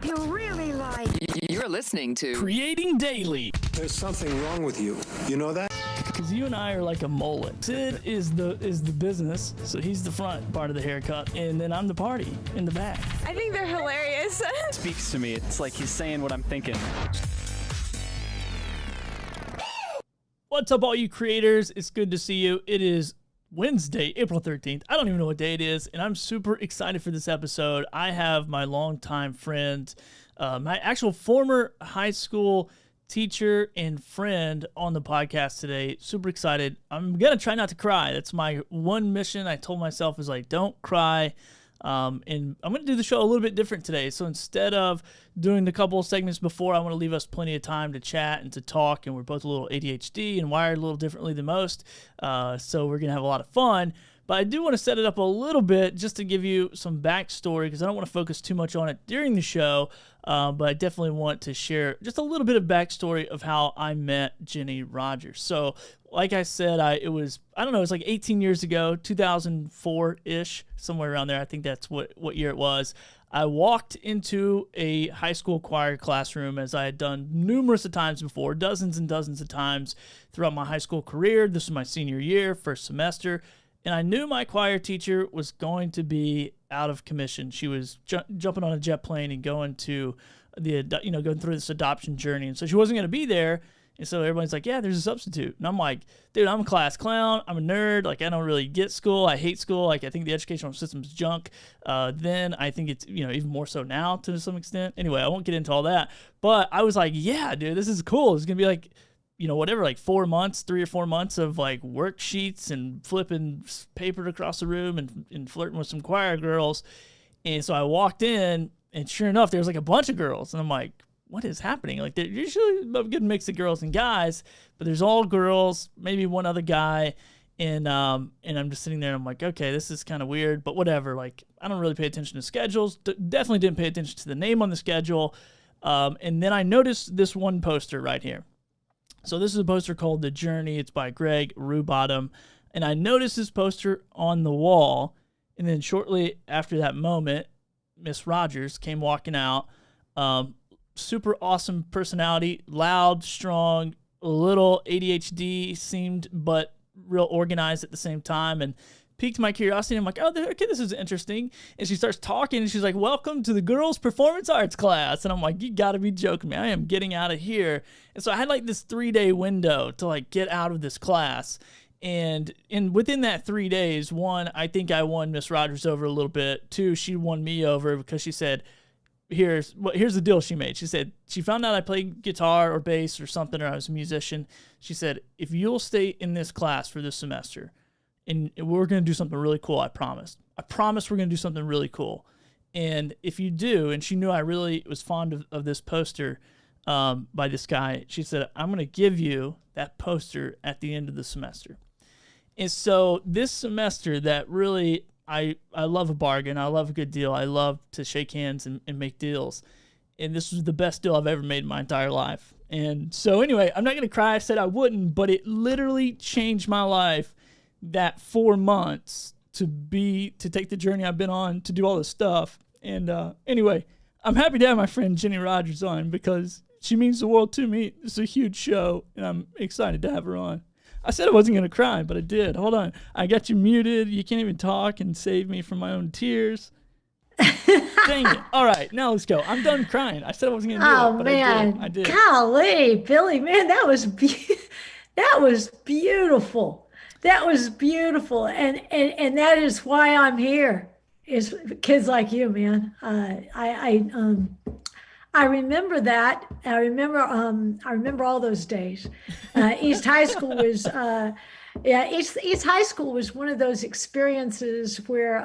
You really like. You're listening to Creating Daily. There's something wrong with you. You know that? Because you and I are like a mullet. Sid is the business, so he's the front part of the haircut, and then I'm the party in the back. I think they're hilarious. Speaks to me. It's like he's saying what I'm thinking. What's up, all you creators? It's good to see you. It is Wednesday, April 13th. I don't even know what day it is, and I'm super excited for this episode. I have my longtime friend, my actual former high school teacher and friend on the podcast today. Super excited. I'm going to try not to cry. That's my one mission. I told myself is like, don't cry. And I'm going to do the show a little bit different today. So instead of doing the couple of segments before, I want to leave us plenty of time to chat and to talk. And we're both a little ADHD and wired a little differently than most. So we're going to have a lot of fun. But I do want to set it up a little bit just to give you some backstory because I don't want to focus too much on it during the show. But I definitely want to share just a little bit of backstory of how I met Jenny Rogers. So like I said, it was like 18 years ago, 2004-ish, somewhere around there. I think that's what year it was. I walked into a high school choir classroom as I had done numerous of times before, dozens and dozens of times throughout my high school career. This was my senior year, first semester. And I knew my choir teacher was going to be out of commission. She was jumping on a jet plane and going to going through this adoption journey. And so she wasn't going to be there. And so everybody's like, yeah, there's a substitute. And I'm like, dude, I'm a class clown. I'm a nerd. Like, I don't really get school. I hate school. Like, I think the educational system's junk. Then I think it's, even more so now to some extent. Anyway, I won't get into all that. But I was like, yeah, dude, this is cool. It's going to be like, whatever, like 3 or 4 months of like worksheets and flipping paper across the room and flirting with some choir girls. And so I walked in and sure enough, there was like a bunch of girls. And I'm like, what is happening? Like, there's usually a good mix of girls and guys, but there's all girls, maybe one other guy. And I'm just sitting there and I'm like, okay, this is kind of weird, but whatever. Like, I don't really pay attention to schedules. Definitely didn't pay attention to the name on the schedule. And then I noticed this one poster right here. So this is a poster called The Journey. It's by Greg Rubottom. And I noticed this poster on the wall. And then shortly after that moment, Miss Rogers came walking out. Super awesome personality, loud, strong, a little ADHD seemed, but real organized at the same time. And piqued my curiosity. I'm like, oh, okay, this is interesting. And she starts talking, and she's like, welcome to the girls' performance arts class. And I'm like, you got to be joking me. I am getting out of here. And so I had like this 3-day window to like get out of this class. And within that 3 days, one, I think I won Miss Rogers over a little bit. Two, she won me over because she said, here's the deal she made. She said she found out I played guitar or bass or something, or I was a musician. She said, if you'll stay in this class for this semester, and we're going to do something really cool, I promise. I promise we're going to do something really cool. And if you do, and she knew I really was fond of this poster by this guy, she said, I'm going to give you that poster at the end of the semester. And so this semester that really, I love a bargain. I love a good deal. I love to shake hands and make deals. And this was the best deal I've ever made in my entire life. And so anyway, I'm not going to cry. I said I wouldn't, but it literally changed my life that 4 months to take the journey I've been on to do all this stuff. And anyway, I'm happy to have my friend Jenny Rogers on because she means the world to me. It's a huge show, and I'm excited to have her on. I said I wasn't going to cry, but I did. Hold on. I got you muted. You can't even talk and save me from my own tears. Dang it. All right, now let's go. I'm done crying. I said I wasn't going to do it, but man. I did. Golly, Billy, man, that was beautiful. That was beautiful. And that is why I'm here, is kids like you, man. I remember that. I remember all those days. East High School was East High School was one of those experiences where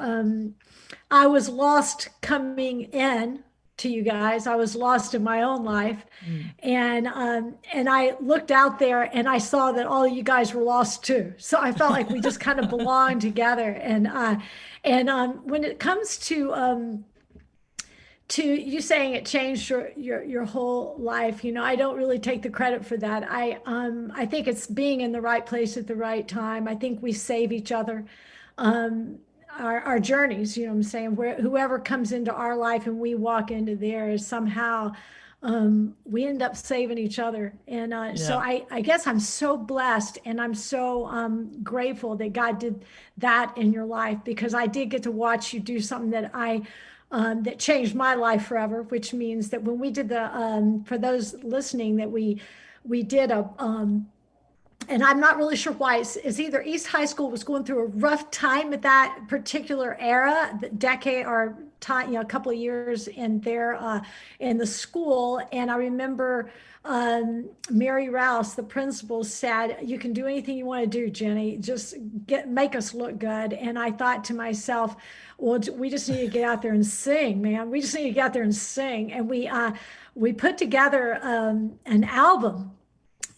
I was lost coming in to you guys. I was lost in my own life. And I looked out there and I saw that all you guys were lost too. So I felt like we just kind of belonged together. And when it comes to you saying it changed your whole life, I don't really take the credit for that. I think it's being in the right place at the right time. I think we save each other. our journeys, you know what I'm saying? Where whoever comes into our life and we walk into theirs, somehow we end up saving each other. And so Yeah. I guess I'm so blessed and I'm so grateful that God did that in your life, because I did get to watch you do something that that changed my life forever, which means that when we did for those listening, that we did and I'm not really sure why. It's either East High School was going through a rough time at that particular era, the decade or time, a couple of years in the school. And I remember Mary Rouse, the principal, said, "You can do anything you want to do, Jenny. Just make us look good." And I thought to myself, well, we just need to get out there and sing, man. We just need to get out there and sing. And we put together an album,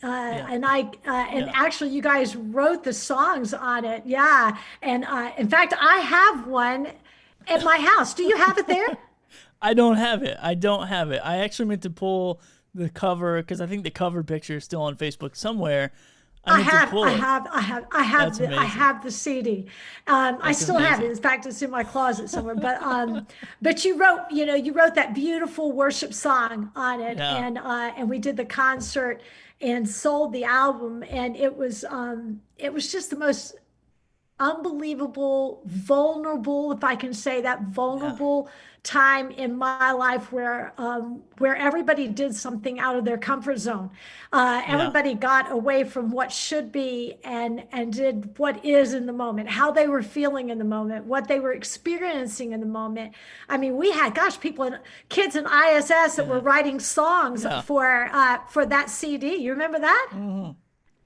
Yeah. and Yeah. actually you guys wrote the songs on it. Yeah. And in fact, I have one at my house. Do you have it there? I don't have it. I don't have it. I actually meant to pull the cover because I think the cover picture is still on Facebook somewhere. I meant to pull it. That's I amazing. have the CD. I That's still have it. amazing. In fact, it's in my closet somewhere. But you wrote that beautiful worship song on it, Yeah. and we did the concert and sold the album, and it was just the most unbelievable, vulnerable, if I can say that, Yeah. vulnerable time in my life where everybody did something out of their comfort zone. Yeah. Everybody got away from what should be and did what is in the moment, how they were feeling in the moment, what they were experiencing in the moment. I mean, we had, gosh, kids in ISS that were Yeah. writing songs Yeah. for that CD. You remember that? Mhm.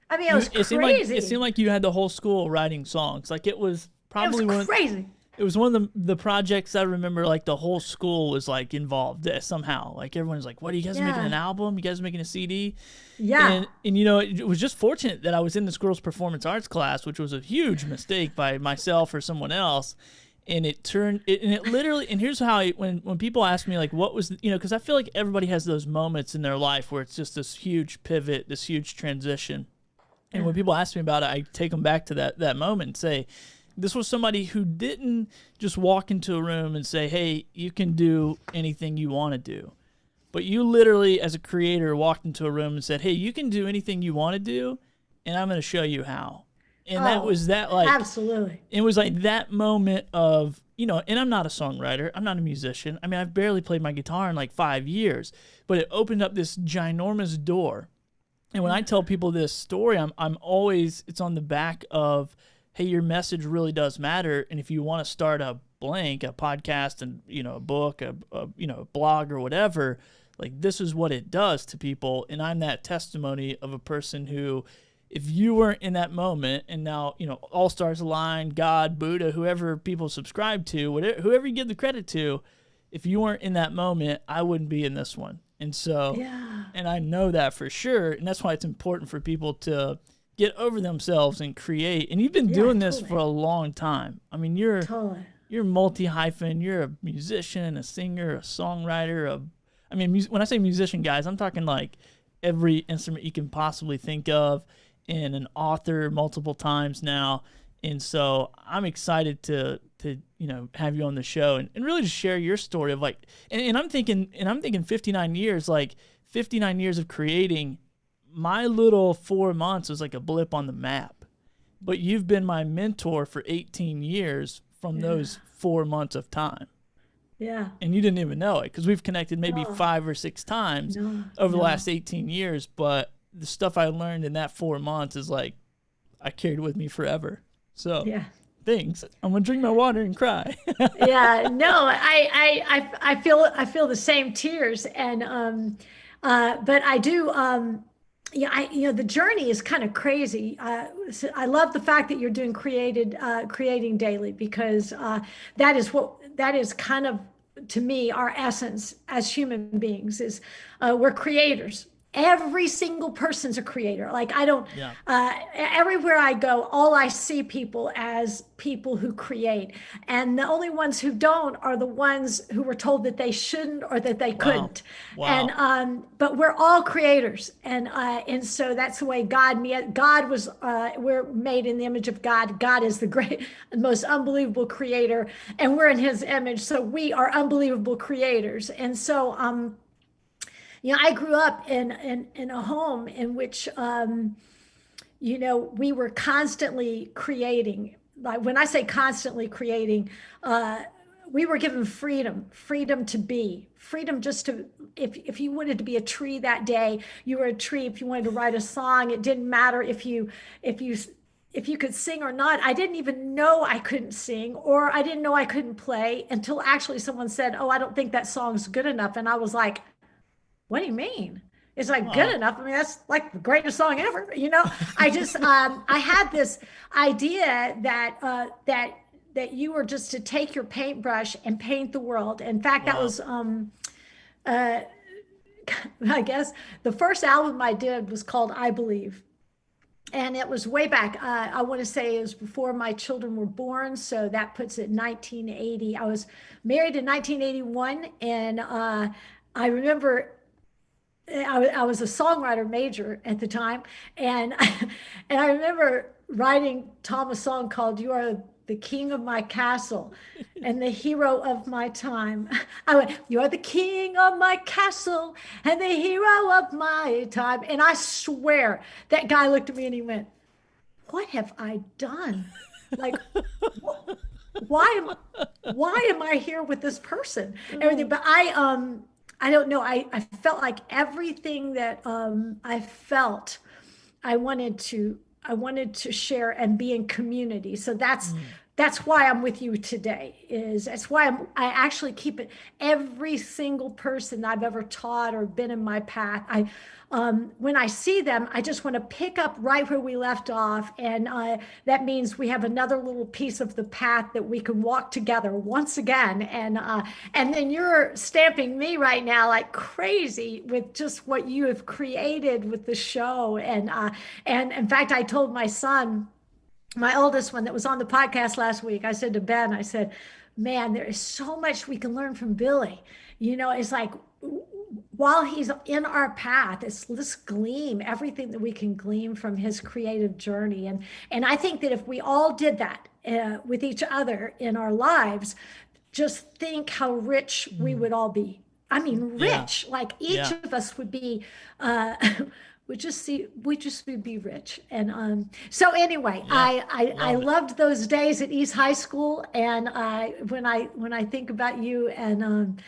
I mean, it was It seemed like it crazy. seemed like you had the whole school writing songs. Like it was It was probably one. crazy. It was one of the projects I remember. Like the whole school was like involved somehow. Like everyone's like, "What are you guys making an Yeah. album? You guys making a CD?" Yeah. And it was just fortunate that I was in this girls' performance arts class, which was a huge mistake by myself or someone else. And it literally, and here's how when people ask me like what was because I feel like everybody has those moments in their life where it's just this huge pivot, this huge transition. And when people ask me about it, I take them back to that moment and say, this was somebody who didn't just walk into a room and say, "Hey, you can do anything you want to do." But you literally, as a creator, walked into a room and said, "Hey, you can do anything you want to do, and I'm going to show you how." And that Oh, was that like absolutely. it was like that moment of, and I'm not a songwriter. I'm not a musician. I mean, I've barely played my guitar in like 5 years, but it opened up this ginormous door. And when I tell people this story, I'm always, it's on the back of, hey, your message really does matter. And if you want to start a podcast and, a book, a blog or whatever, like this is what it does to people. And I'm that testimony of a person who, if you weren't in that moment, and now, all stars align, God, Buddha, whoever people subscribe to, whoever you give the credit to, if you weren't in that moment, I wouldn't be in this one. And so, Yeah. and I know that for sure. And that's why it's important for people to get over themselves and create. And you've been Yeah, doing this totally. for a long time. I mean, you're Totally. multi-hyphen, you're a musician, a singer, a songwriter, when I say musician, guys, I'm talking like every instrument you can possibly think of, and an author multiple times now. And so I'm excited to have you on the show and really just share your story of like, and I'm thinking 59 years, like 59 years of creating. My little 4 months was like a blip on the map, but you've been my mentor for 18 years from those 4 months of time. Yeah. And you didn't even know it because we've connected maybe No. 5 or 6 times No. over the No. last 18 years. But the stuff I learned in that 4 months is like, I carried with me forever. So Yeah. thanks. I'm going to drink my water and cry. Yeah. No, I feel the same tears. But I do, yeah, the journey is kind of crazy. So I love the fact that you're doing creating daily, because that is kind of, to me, our essence as human beings is we're creators. every single person's a creator. Like I don't, Yeah. everywhere I go, all I see people as people who create. And the only ones who don't are the ones who were told that they shouldn't or that they Wow. couldn't. And, Wow. but we're all creators. And so that's the way God was, we're made in the image of God. God is the great, most unbelievable creator, and we're in his image. So we are unbelievable creators. And so, I grew up in a home in which, we were constantly creating. Like when I say constantly creating, uh, we were given freedom to be, freedom just to, if you wanted to be a tree that day, you were a tree. If you wanted to write a song, it didn't matter if you, if you could sing or not. I didn't even know I couldn't sing, or I didn't know I couldn't play until actually someone said, "Oh, I don't think that song's good enough." And I was like, what do you mean? It's like good Wow. enough. I mean, that's like the greatest song ever. I just I had this idea that you were just to take your paintbrush and paint the world. In fact, that Wow. was I guess the first album I did was called I Believe. And it was way back. I want to say it was before my children were born. So that puts it 1980. I was married in 1981. And I remember I was a songwriter major at the time, and and I remember writing Tom a song called "You Are the King of My Castle and the Hero of My Time." I went, "You are the King of my castle and the hero of my time," and I swear that guy looked at me and he went, "What have I done? Like, why am why am I here with this person?" Everything, but I don't know. I felt like everything that I felt I wanted to share and be in community. So Mm. that's why I'm with you today. Is that's why I actually keep it, every single person I've ever taught or been in my path. When I see them, I just want to pick up right where we left off, and that means we have another little piece of the path that we can walk together once again. And then you're stamping me right now like crazy with just what you have created with the show. And in fact, I told my son, my oldest one that was on the podcast last week, I said to Ben, I said, man, there is so much we can learn from Billy. It's like while he's in our path, let's glean everything that we can glean from his creative journey. And I think that if we all did that with each other in our lives, just think how rich we Mm. would all be. I mean, Yeah. rich. Like each Yeah. of us would be, uh, we just would be rich. And so anyway, Yeah. I Love it. loved those days at East High School. And when I think about you and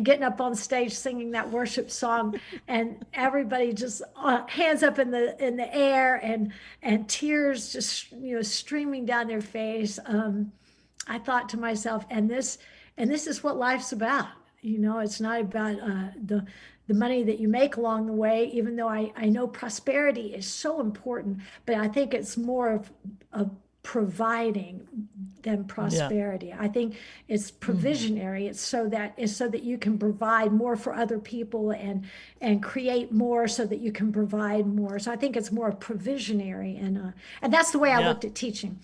getting up on stage singing that worship song, and everybody just hands up in the air, and tears just streaming down their face. I thought to myself, and this is what life's about. It's not about the money that you make along the way, even though I know prosperity is so important, but I think it's more of providing than Yeah. prosperity. I think it's Hmm. provisionary. It's so that you can provide more for other people, and create more so that you can provide more. So I think it's more provisionary, and that's the way I Yeah. looked at teaching.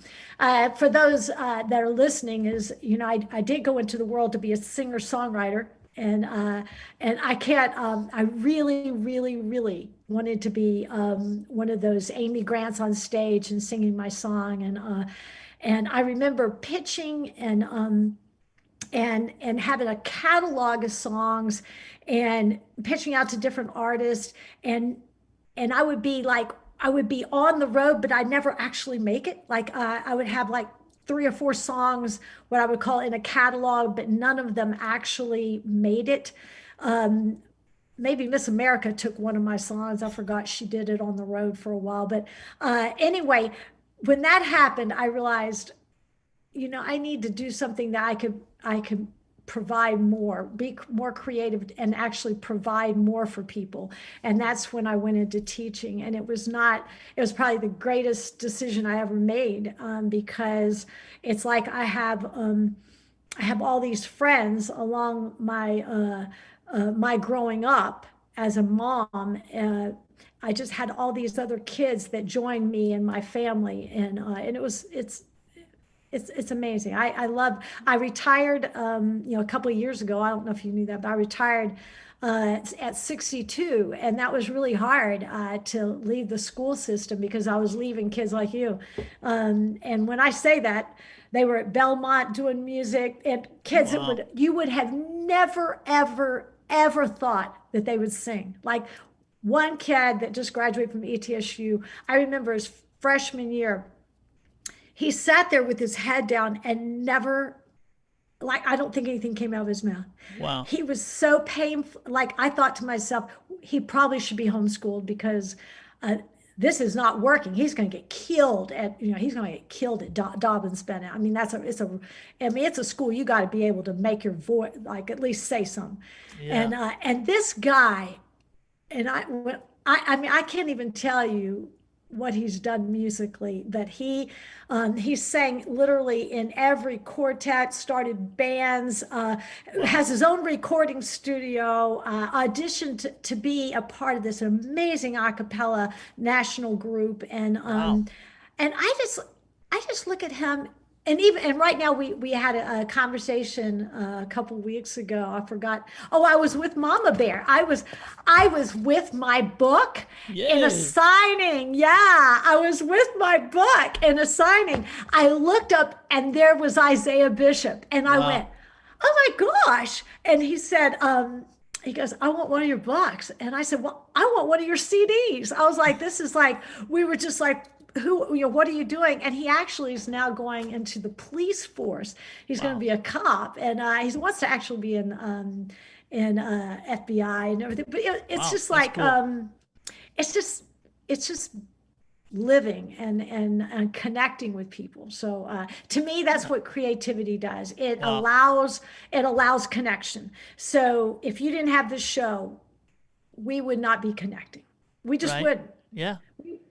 For those that are listening, is I did go into the world to be a singer songwriter, and I can't. I really, really, really wanted to be one of those Amy Grants on stage and singing my song, and I remember pitching and having a catalog of songs and pitching out to different artists, and I would be like, I would be on the road, but I'd never actually make it. Like I would have like 3 or 4 songs, what I would call in a catalog, but none of them actually made it. Um, Maybe Miss America took one of my songs. I forgot she did it on the road for a while. But anyway, when that happened, I realized, I need to do something that I could provide more, be more creative, and actually provide more for people. And that's when I went into teaching. And it was probably the greatest decision I ever made, because it's like I have all these friends along my growing up, as a mom, I just had all these other kids that joined me and my family, and it's amazing. I retired, a couple of years ago. I don't know if you knew that, but I retired at 62, and that was really hard to leave the school system because I was leaving kids like you. And when I say that, they were at Belmont doing music, and kids that Wow. you would have never, ever, ever thought that they would sing. Like one kid that just graduated from ETSU, I remember his freshman year, he sat there with his head down and never, like, I don't think anything came out of his mouth. Wow. He was so painful. Like, I thought to myself, he probably should be homeschooled because uh, this is not working. He's going to get killed he's going to get killed at Dobbins Bennett. I mean, it's a school. You got to be able to make your voice, like, at least say something. Yeah. And this guy, I mean, I can't even tell you what he's done musically, that he sang literally in every quartet, started bands, Wow. has his own recording studio, auditioned to be a part of this amazing a cappella national group. Wow. And I just look at him, and right now we had a conversation a couple weeks ago. I forgot. Oh, I was with Mama Bear. I was with my book in a Yay. signing. Yeah, I was with my book in a signing. I looked up and there was Isaiah Bishop, and I Wow. went, "Oh my gosh!" And he said, he goes, "I want one of your books." And I said, "Well, I want one of your CDs." I was like, this is like, we were just like, what are you doing? And he actually is now going into the police force. He's going to Wow. be a cop, and he wants to actually be in FBI and everything. But it's Wow. just That's like, cool. it's just living and connecting with people. So to me, that's Yeah. what creativity does. It Wow. allows connection. So if you didn't have this show, we would not be connecting. We just Right. wouldn't. Yeah.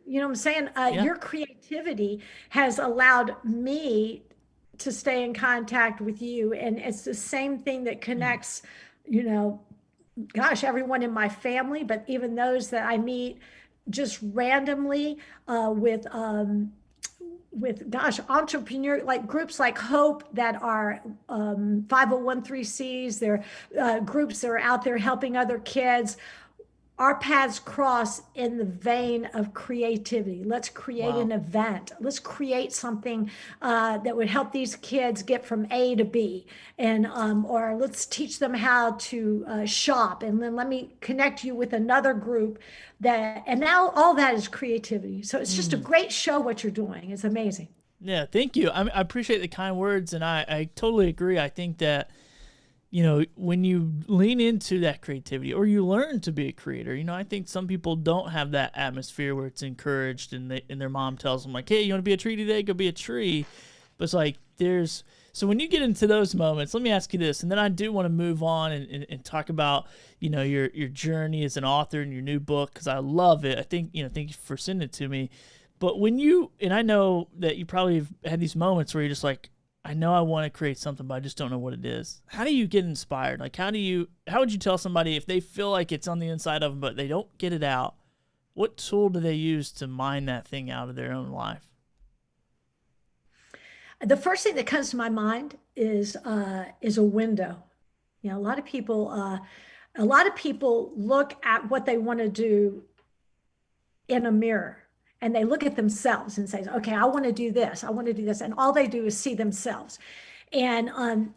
You know what I'm saying? Yeah. Your creativity has allowed me to stay in contact with you, and it's the same thing that Mm. connects, you know, gosh, everyone in my family, but even those that I meet just randomly, with gosh, entrepreneur, like groups like Hope that are 501(c)(3)s. They're groups that are out there helping other kids. Our paths cross in the vein of creativity. Let's create an Wow. event. Let's create something that would help these kids get from A to B, and or let's teach them how to shop. And then let me connect you with another group that. And now all that is creativity. So it's just a Mm. great show. What you're doing is amazing. Yeah. Thank you. I appreciate the kind words, and I totally agree. I think that when you lean into that creativity or you learn to be a creator, I think some people don't have that atmosphere where it's encouraged and their mom tells them like, hey, you want to be a tree today? Go be a tree. But it's like so when you get into those moments, let me ask you this, and then I do want to move on and talk about, your journey as an author and your new book, because I love it. I think, thank you for sending it to me. But and I know that you probably have had these moments where you're just like, I know I want to create something, but I just don't know what it is. How do you get inspired? Like, how would you tell somebody if they feel like it's on the inside of them, but they don't get it out? What tool do they use to mine that thing out of their own life? The first thing that comes to my mind is a window. A lot of people look at what they want to do in a mirror, and they look at themselves and say, okay, I want to do this. I want to do this. And all they do is see themselves. And, um,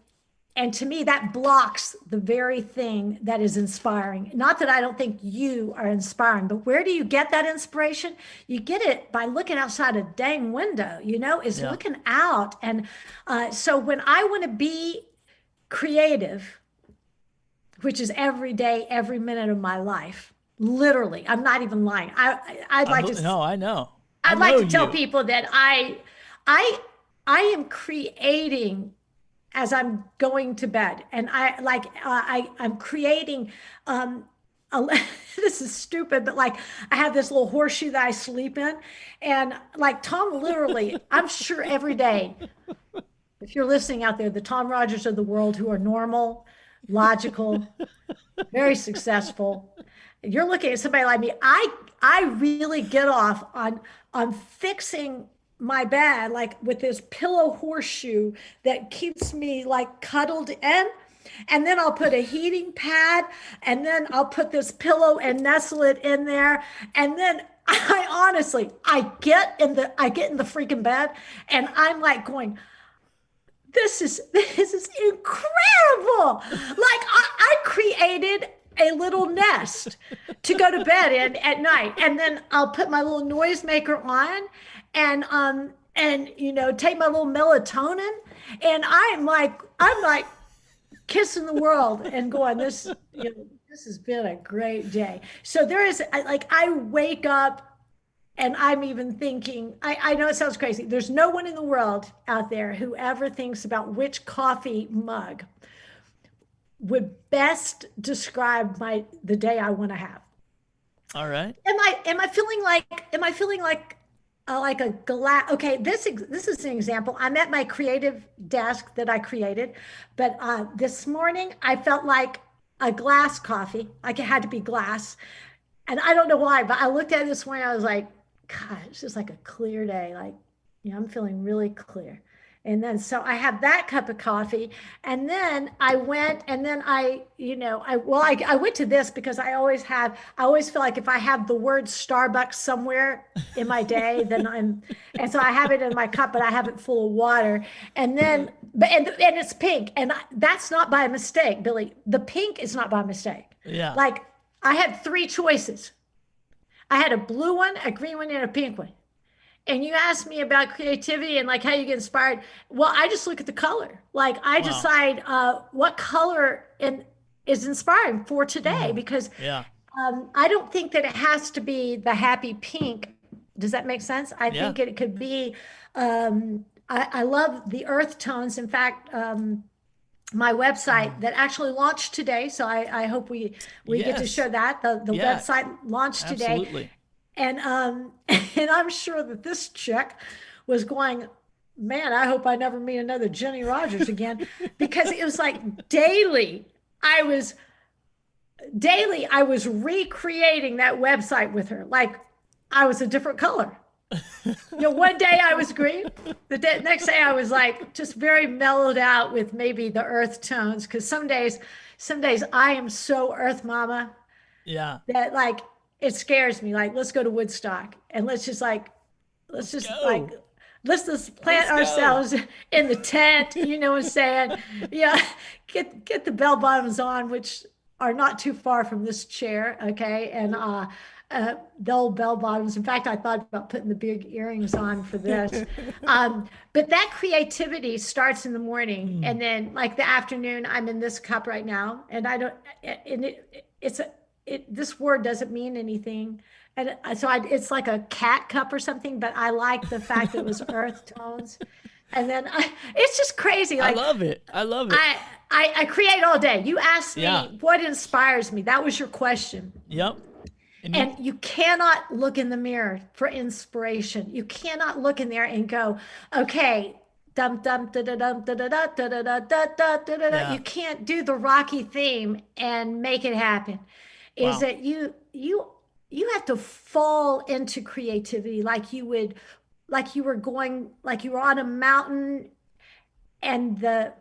and to me, that blocks the very thing that is inspiring. Not that I don't think you are inspiring, but where do you get that inspiration? You get it by looking outside a dang window, is Yeah. looking out. And so when I want to be creative, which is every day, every minute of my life, literally, I'm not even lying. No, I know. I I'd like know to tell you. people that I I am creating as I'm going to bed, and I'm creating. A, this is stupid, but like I have this little horseshoe that I sleep in, and like Tom, literally, I'm sure every day, if you're listening out there, the Tom Rogers of the world who are normal, logical, very successful, You're looking at somebody like me. I really get off on fixing my bed like with this pillow horseshoe that keeps me like cuddled in. And then I'll put a heating pad and then I'll put this pillow and nestle it in there. And then I honestly, I get in the freaking bed and I'm like going, this is incredible. Like I created a little nest to go to bed in at night, and then I'll put my little noisemaker on, and take my little melatonin, and I'm like kissing the world and going this has been a great day. So there is like I wake up and I'm even thinking, I know it sounds crazy. There's no one in the world out there who ever thinks about which coffee mug would best describe the day I want to have. All right. Am I feeling like a glass? Okay, this is an example. I'm at my creative desk that I created, but this morning I felt like a glass coffee, like it had to be glass, and I don't know why, but I looked at it this morning. I was like, God, it's just like a clear day. Like, I'm feeling really clear. And then so I have that cup of coffee, and then I went, and then I went to this because I always feel like if I have the word Starbucks somewhere in my day, and so I have it in my cup, but I have it full of water. And then, and it's pink, and that's not by mistake, Billy. The pink is not by mistake. Yeah. Like I had three choices. I had a blue one, a green one, and a pink one. And you asked me about creativity and like how you get inspired. Well, I just look at the color. Like I decide what color is inspiring for today, because Yeah. I don't think that it has to be the happy pink. Does that make sense? I Yeah. think it could be. I love the earth tones. In fact, my website that actually launched today. So I hope we get to Yes. share that. The Yeah. website launched today. Absolutely. And and I'm sure that this chick was going, man, I hope I never meet another Jenny Rogers again, because it was like daily I was recreating that website with her. Like I was a different color. One day I was green. Next day I was like just very mellowed out with maybe the earth tones. Because some days I am so earth mama Yeah. that like it scares me. Like let's go to Woodstock and let's just go. let's just plant Let's go. ourselves in the tent. You know what I'm saying? Yeah, get the bell bottoms on, which are not too far from this chair. Okay, and the old bell bottoms. In fact, I thought about putting the big earrings on for this. But that creativity starts in the morning, and then like the afternoon, I'm in this cup right now, and I don't. And this word doesn't mean anything, and it's like a cat cup or something. But I like the fact that it was earth tones, and then it's just crazy. Like I love it. I love it. I create all day. You asked me Yeah. what inspires me. That was your question. Yep. And you cannot look in the mirror for inspiration. You cannot look in there and go, okay, dum dum da da dum da da da da da da da da da da. Yeah. You can't do the Rocky theme and make it happen. Is Wow. that you have to fall into creativity like you were on a mountain, and the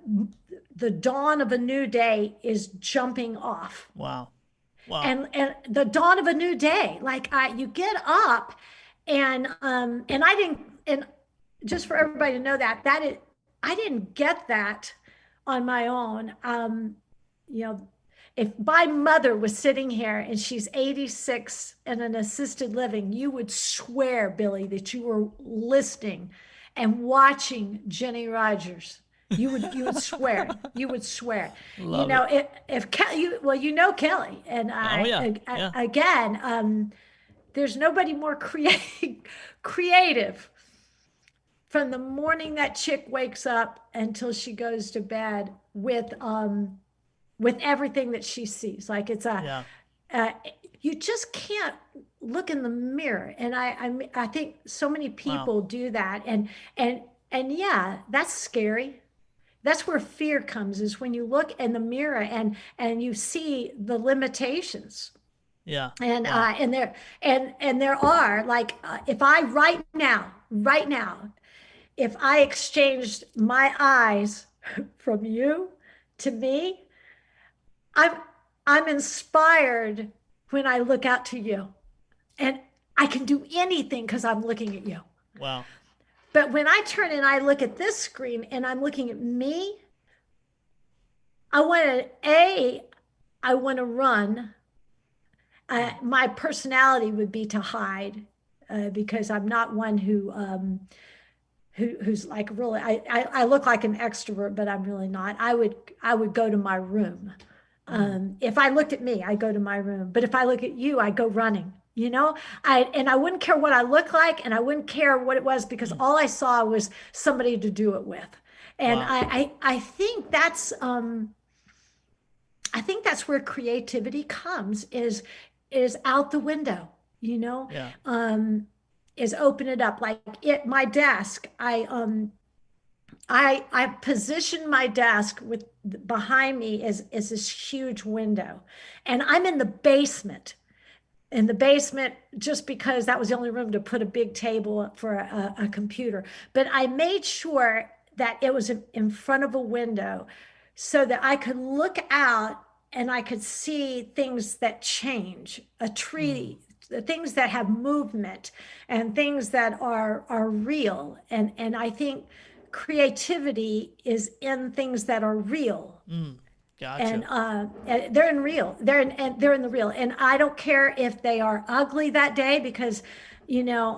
dawn of a new day is jumping off. Wow. Wow. And the dawn of a new day, like you get up, and I didn't, and just for everybody to know I didn't get that on my own. If my mother was sitting here and she's 86 in an assisted living, you would swear, Billy, that you were listening and watching Jenny Rogers. You would swear. You would swear. Love if Kelly, you know Kelly, and yeah. again, there's nobody more creative from the morning that chick wakes up until she goes to bed with everything that she sees. Like it's you just can't look in the mirror, and I think so many people do that, and yeah, that's scary. That's where fear comes, is when you look in the mirror and you see the limitations. Yeah. And Wow. and there are like if I right now, if I exchanged my eyes from you to me, I'm I'm inspired when I look out to you. And I can do anything because I'm looking at you. Wow. But when I turn and I look at this screen and I'm looking at me, I want I want to run. My personality would be to hide because I'm not one who's like really. I look like an extrovert, but I'm really not. I would go to my room. If I looked at me, I go to my room. But if I look at you, I go running. I wouldn't care what I look like, and I wouldn't care what it was because all I saw was somebody to do it with. And Wow. I think that's where creativity comes is out the window, you know, Yeah. is open it up. Like my desk, I position my desk with behind me is this huge window, and I'm in the basement just because that was the only room to put a big table for a computer. But I made sure that it was in front of a window so that I could look out and I could see things that change, a tree, the things that have movement and things that are real. And I think creativity is in things that are real, and Gotcha. they're in real they're in the real, and I don't care if they are ugly that day because you know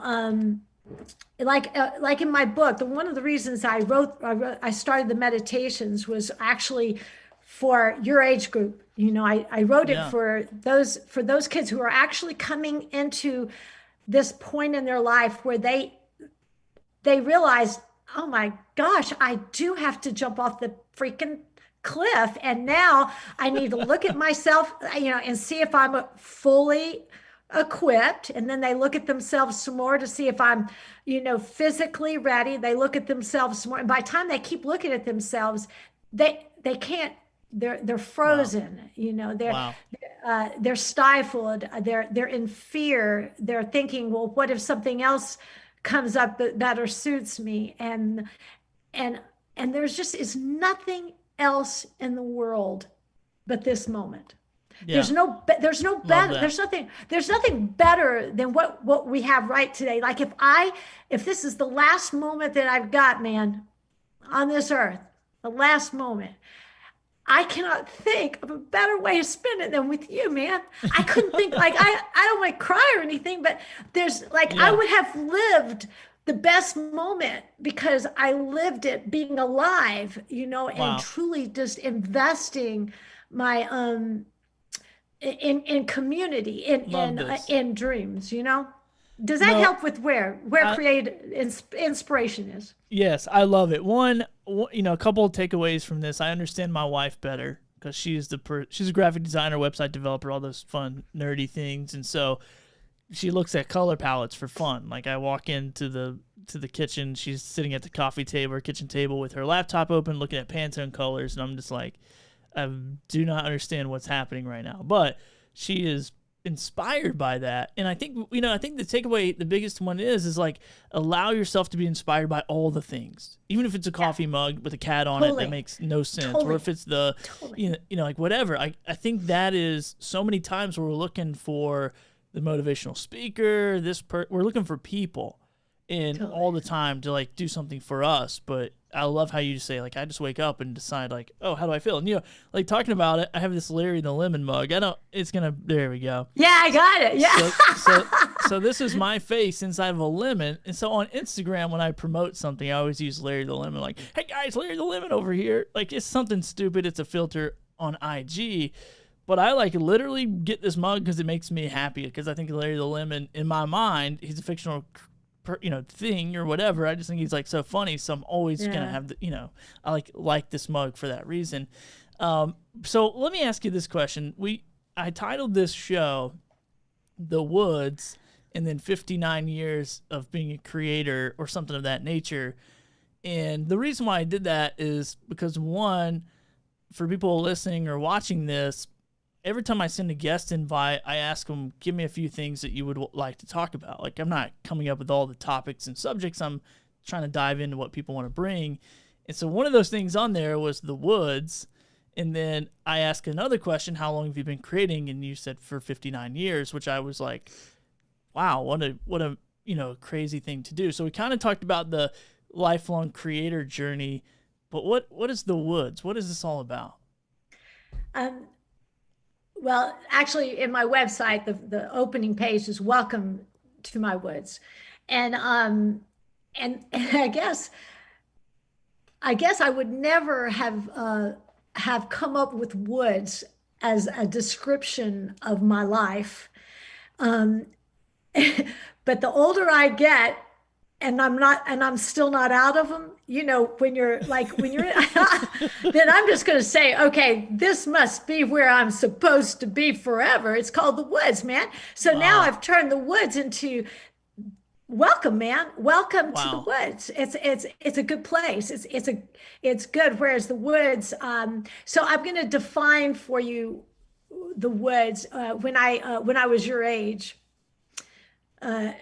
like in my book, one of the reasons I started the meditations was actually for your age group. I wrote it Yeah. for those kids who are actually coming into this point in their life where they realized, oh my gosh, I do have to jump off the freaking cliff. And now I need to look at myself, and see if I'm fully equipped. And then they look at themselves some more to see if I'm, physically ready. They look at themselves some more. And by the time they keep looking at themselves, they can't, they're Wow. frozen, Wow. they're stifled, they're in fear, they're thinking, well, what if something else comes up that better suits me? And and there's just is nothing else in the world but this moment. Yeah. There's no Love better, that. there's nothing better than what we have right today. Like if this is the last moment that I've got, man, on this earth, the last moment, I cannot think of a better way to spend it than with you, man. I couldn't think, like, I don't want to cry or anything, but there's like I Yeah. would have lived the best moment because I lived it being alive, and Wow. truly just investing my in community, Love this. in dreams. Does You that know, help with where I creative inspiration is? yes, I love it. A couple of takeaways from this. I understand my wife better because she's a graphic designer, website developer, all those fun nerdy things, and so she looks at color palettes for fun. Like I walk into the kitchen, she's sitting at the coffee table or kitchen table with her laptop open, looking at Pantone colors, and I'm just like, I do not understand what's happening right now. But she is inspired by that. And I think the takeaway, the biggest one is like allow yourself to be inspired by all the things. Even if it's a coffee mug with a cat on it that Totally. makes no sense. Or Totally. if it's the Totally. like whatever. I think that is so many times where we're looking for the motivational speaker, we're looking for people and Totally. all the time to like do something for us. But I love how you just say like I just wake up and decide like, oh, how do I feel? And like talking about it, I have this Larry the Lemon mug. There we go. Yeah, I got it. Yeah. So this is my face inside of a lemon. And so on Instagram, when I promote something, I always use Larry the Lemon. Like, hey guys, Larry the Lemon over here. Like it's something stupid. It's a filter on IG. But I like literally get this mug because it makes me happy. Because I think Larry the Lemon, in my mind, he's a fictional thing or whatever. I just think he's like so funny. So I'm always gonna have I like this mug for that reason. So let me ask you this question. I titled this show "The Woods," and then 59 years of being a creator or something of that nature. And the reason why I did that is because one, for people listening or watching this, every time I send a guest invite, I ask them, give me a few things that you would like to talk about. Like, I'm not coming up with all the topics and subjects. I'm trying to dive into what people want to bring. And so one of those things on there was the woods. And then I asked another question, how long have you been creating? And you said for 59 years, which I was like, wow, what a crazy thing to do. So we kind of talked about the lifelong creator journey, but what is the woods? What is this all about? Um, well, actually, in my website, the opening page is "Welcome to my woods," and and I guess I would never have come up with woods as a description of my life. Um, but the older I get, and I'm still not out of them, when you're then I'm just going to say, okay, this must be where I'm supposed to be forever. It's called the woods, man. So now Wow. I've turned the woods into welcome, man. Welcome to the Wow. woods. It's a good place. It's good. Whereas the woods, so I'm going to define for you the woods. When I was your age,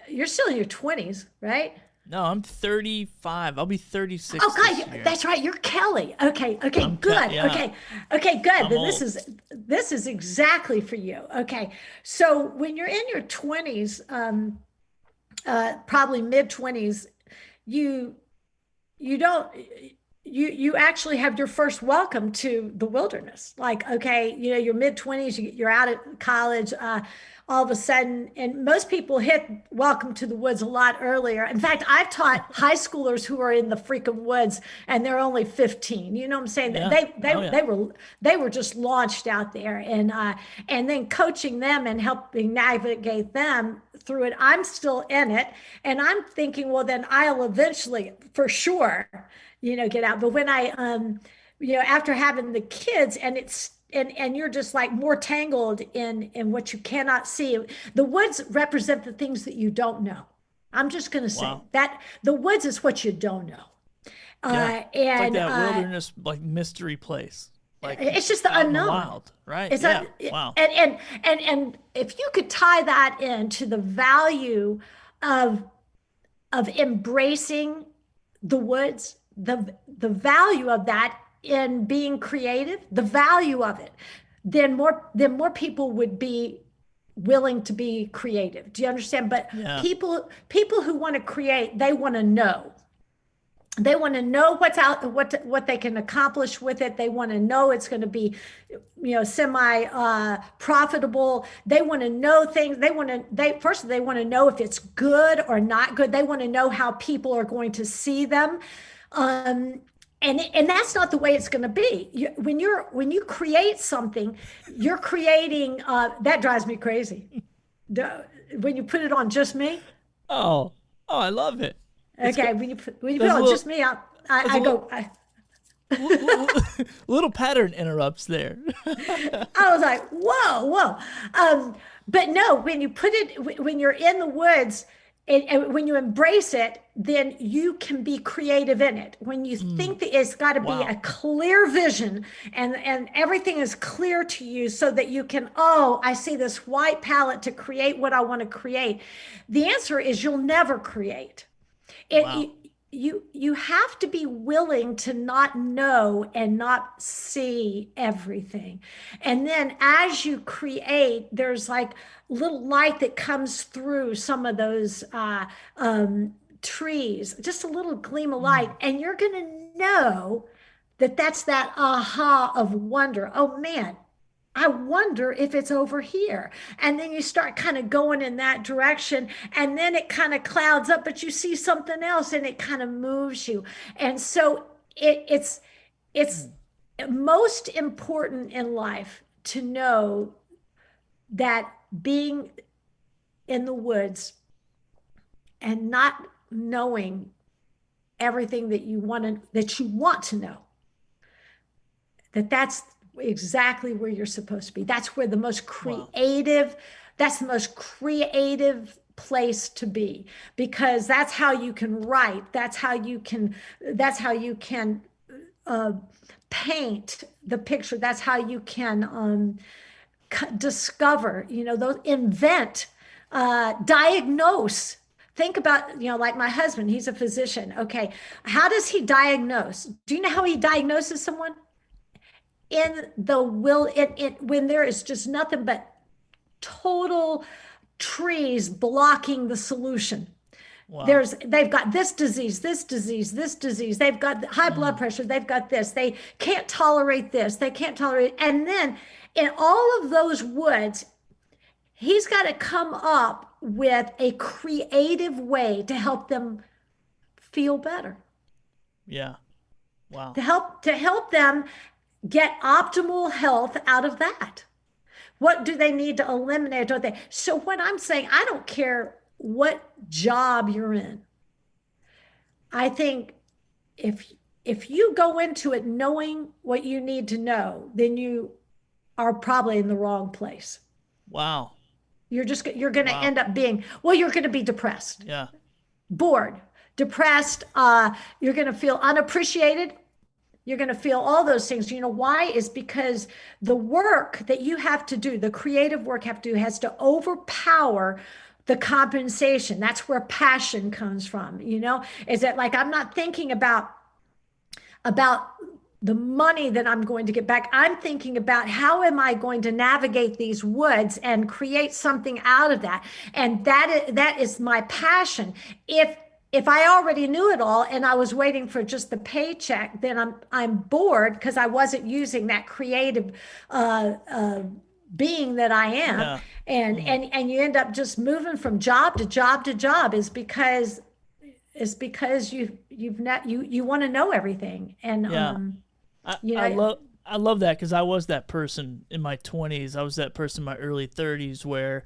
you're still in your 20s, right? No, I'm 35. I'll be 36 Oh this God, year. that's right. You're Kelly. Okay, good. Yeah, Okay, good. I'm Then old. this is exactly for you. Okay, so when you're in your 20s, probably mid 20s, you you don't you actually have your first welcome to the wilderness. Like, okay, your mid 20s, you're out of college, all of a sudden, and most people hit welcome to the woods a lot earlier. In fact, I've taught high schoolers who are in the freaking woods and they're only 15. You know what I'm saying? Yeah. they they Oh yeah. they were they were just launched out there, and then coaching them and helping navigate them through it. I'm still in it, and I'm thinking, well, then I'll eventually, for sure, get out. But when after having the kids, and you're just like more tangled in what you cannot see. The woods represent the things that you don't know. I'm just going to say Wow. that the woods is what you don't know. Yeah. It's like And that wilderness, like mystery place, like It's just the out in the unknown. wild, right? It's Yeah. a, Wow. and if you could tie that into the value of embracing the woods, the value of that in being creative, the value of it, then more people would be willing to be creative. Do you understand? But Yeah. people who want to create, they want to know. They want to know what's out, what they can accomplish with it. They want to know it's going to be, semi profitable. They want to know things. They want to know if it's good or not good. They want to know how people are going to see them. And that's not the way it's going to be. When you create something, you're creating. That drives me crazy. When you put it on just me. Oh. Oh, I love it. It's Okay, good. when you put it There's a on little, just me, I, there's I, a I little, go. I, little pattern interrupts there. I was like, whoa, whoa. But no, when you put it, when you're in the woods, and when you embrace it, then you can be creative in it. When you think that it's got to be a Wow. clear vision, and everything is clear to you so that you can, oh, I see this white palette to create what I want to create. The answer is you'll never create. Wow. it you have to be willing to not know and not see everything, and then as you create, there's like little light that comes through some of those trees, just a little gleam of light, Mm. and you're going to know that that's that aha of wonder. Oh man, I wonder if it's over here. And then you start kind of going in that direction, and then it kind of clouds up, but you see something else and it kind of moves you. And so it's most important in life to know that being in the woods and not knowing everything that you want to know, that's exactly where you're supposed to be. Wow. That's the most creative place to be, because that's how you can write. That's how you can uh, paint the picture. That's how you can discover, those invent, diagnose. Think about, like my husband, he's a physician. Okay. How does he diagnose? Do you know how he diagnoses someone? In the will, when there is just nothing but total trees blocking the solution. Wow. They've got this disease, this disease, this disease. They've got high blood pressure. They've got this. They can't tolerate this. They can't tolerate. And then in all of those woods, he's got to come up with a creative way to help them feel better. Yeah. Wow. To help them get optimal health out of that. What do they need to eliminate? Don't they? So what I'm saying, I don't care what job you're in. I think if you go into it knowing what you need to know, then you are probably in the wrong place. Wow. You're going to end up being, well, you're going to be depressed, Yeah. bored, depressed. You're going to feel unappreciated. You're going to feel all those things. You know why? Is because the work that you have to do, the creative work you have to do, has to overpower the compensation. That's where passion comes from. Is that like, I'm not thinking about the money that I'm going to get back. I'm thinking about how am I going to navigate these woods and create something out of that. And that is my passion. If I already knew it all and I was waiting for just the paycheck, then I'm bored because I wasn't using that creative being that I am. Yeah. And you end up just moving from job to job to job is because you want to know everything. And Yeah. I love that, because I was that person in my 20s. I was that person in my early 30s where,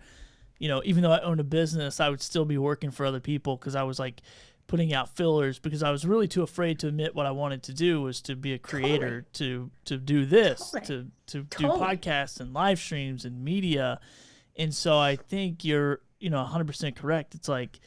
even though I owned a business, I would still be working for other people because I was like putting out fillers, because I was really too afraid to admit what I wanted to do was to be a creator, to do this, to do podcasts and live streams and media. And so I think you're, 100% correct. It's like,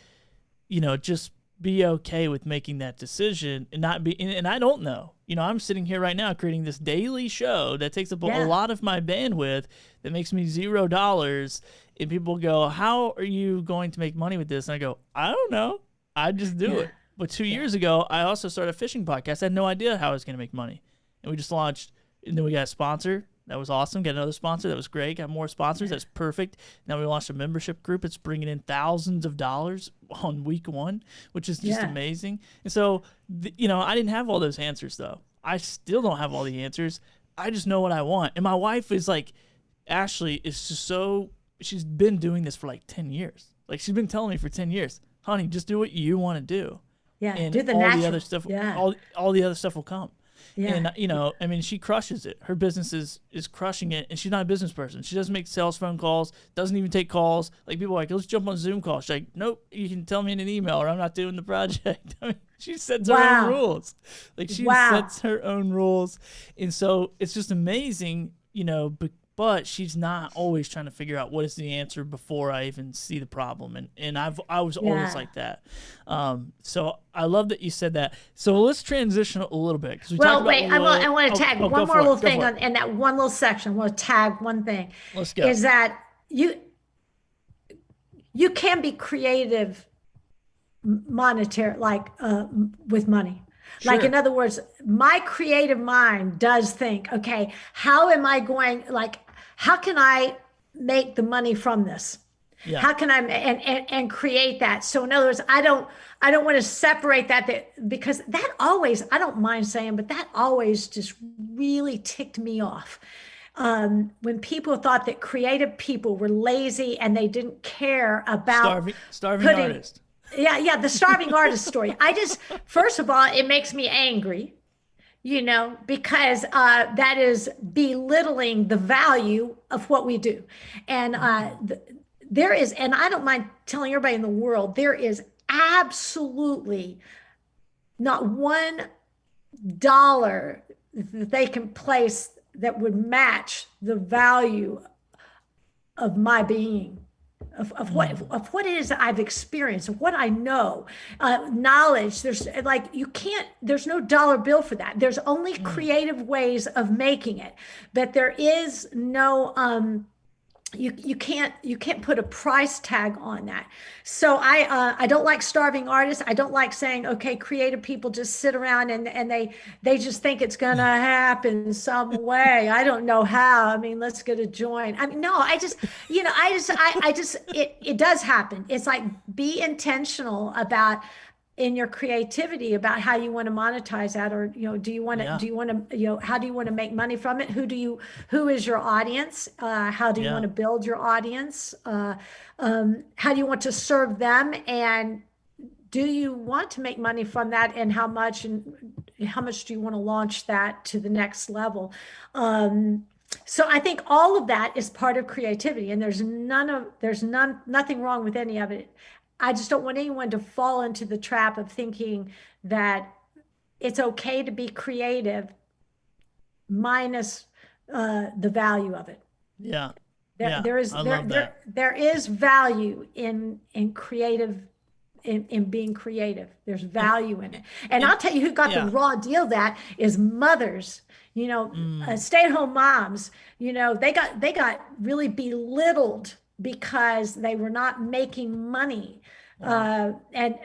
just be okay with making that decision and not be, and I don't know, I'm sitting here right now creating this daily show that takes up a lot of my bandwidth that makes me $0. And people go, how are you going to make money with this? And I go, I don't know. I just do it. But 2 years ago, I also started a fishing podcast. I had no idea how I was going to make money. And we just launched, and then we got a sponsor. That was awesome. Got another sponsor. That was great. Got more sponsors. That's perfect. Now we launched a membership group. It's bringing in thousands of dollars on week one, which is just amazing. And so, I didn't have all those answers, though. I still don't have all the answers. I just know what I want. And my wife is like, Ashley is just she's been doing this for like 10 years. Like, she's been telling me for 10 years, honey, just do what you want to do. Yeah, and do the all natural. the other stuff. Yeah. All the other stuff will come. Yeah. And she crushes it. Her business is crushing it, and she's not a business person. She doesn't make sales phone calls, doesn't even take calls. Like, people are like, let's jump on a Zoom call. She's like, nope, you can tell me in an email or I'm not doing the project. I mean, she sets her own rules. Like, she sets her own rules. And so it's just amazing, but she's not always trying to figure out what is the answer before I even see the problem. And I was always like that. So I love that you said that. So let's transition a little bit. I want to tag one more little thing in that one little section. I want to tag one thing. Let's go. Is that you can be creative monetary, like with money. Sure. Like, in other words, my creative mind does think, okay, how can I make the money from this? Yeah. How can I and create that? So in other words, I don't want to separate that because that always, I don't mind saying, but that always just really ticked me off. When people thought that creative people were lazy and they didn't care about starving artist. Yeah, the starving artist story. First of all, it makes me angry, because that is belittling the value of what we do. And there is, and I don't mind telling everybody in the world, there is absolutely not $1 that they can place that would match the value of my being. Of what it is that I've experienced, of what I know, knowledge. There's no dollar bill for that. There's only creative ways of making it, but there is no you can't put a price tag on that. So I don't like starving artists. I don't like saying, okay, creative people just sit around and they just think it's gonna happen some way. I don't know how. I mean, let's get a joint. I mean, no, I just it does happen. It's like, be intentional about in your creativity about how you want to monetize that, or do you want to Yeah. how do you want to make money from it? Who is your audience? How do you want Yeah. to build your audience? How do you want to serve them? And do you want to make money from that, and how much do you want to launch that to the next level? So I think all of that is part of creativity, and nothing wrong with any of it. I just don't want anyone to fall into the trap of thinking that it's okay to be creative minus the value of it. Yeah. There, Yeah. there is I there love there that. there is value in creative, in being creative. There's And value in it. And and I'll tell you who got the yeah. raw deal of that is mothers, Mm, stay-at-home moms. They got really belittled because they were not making money. wow. And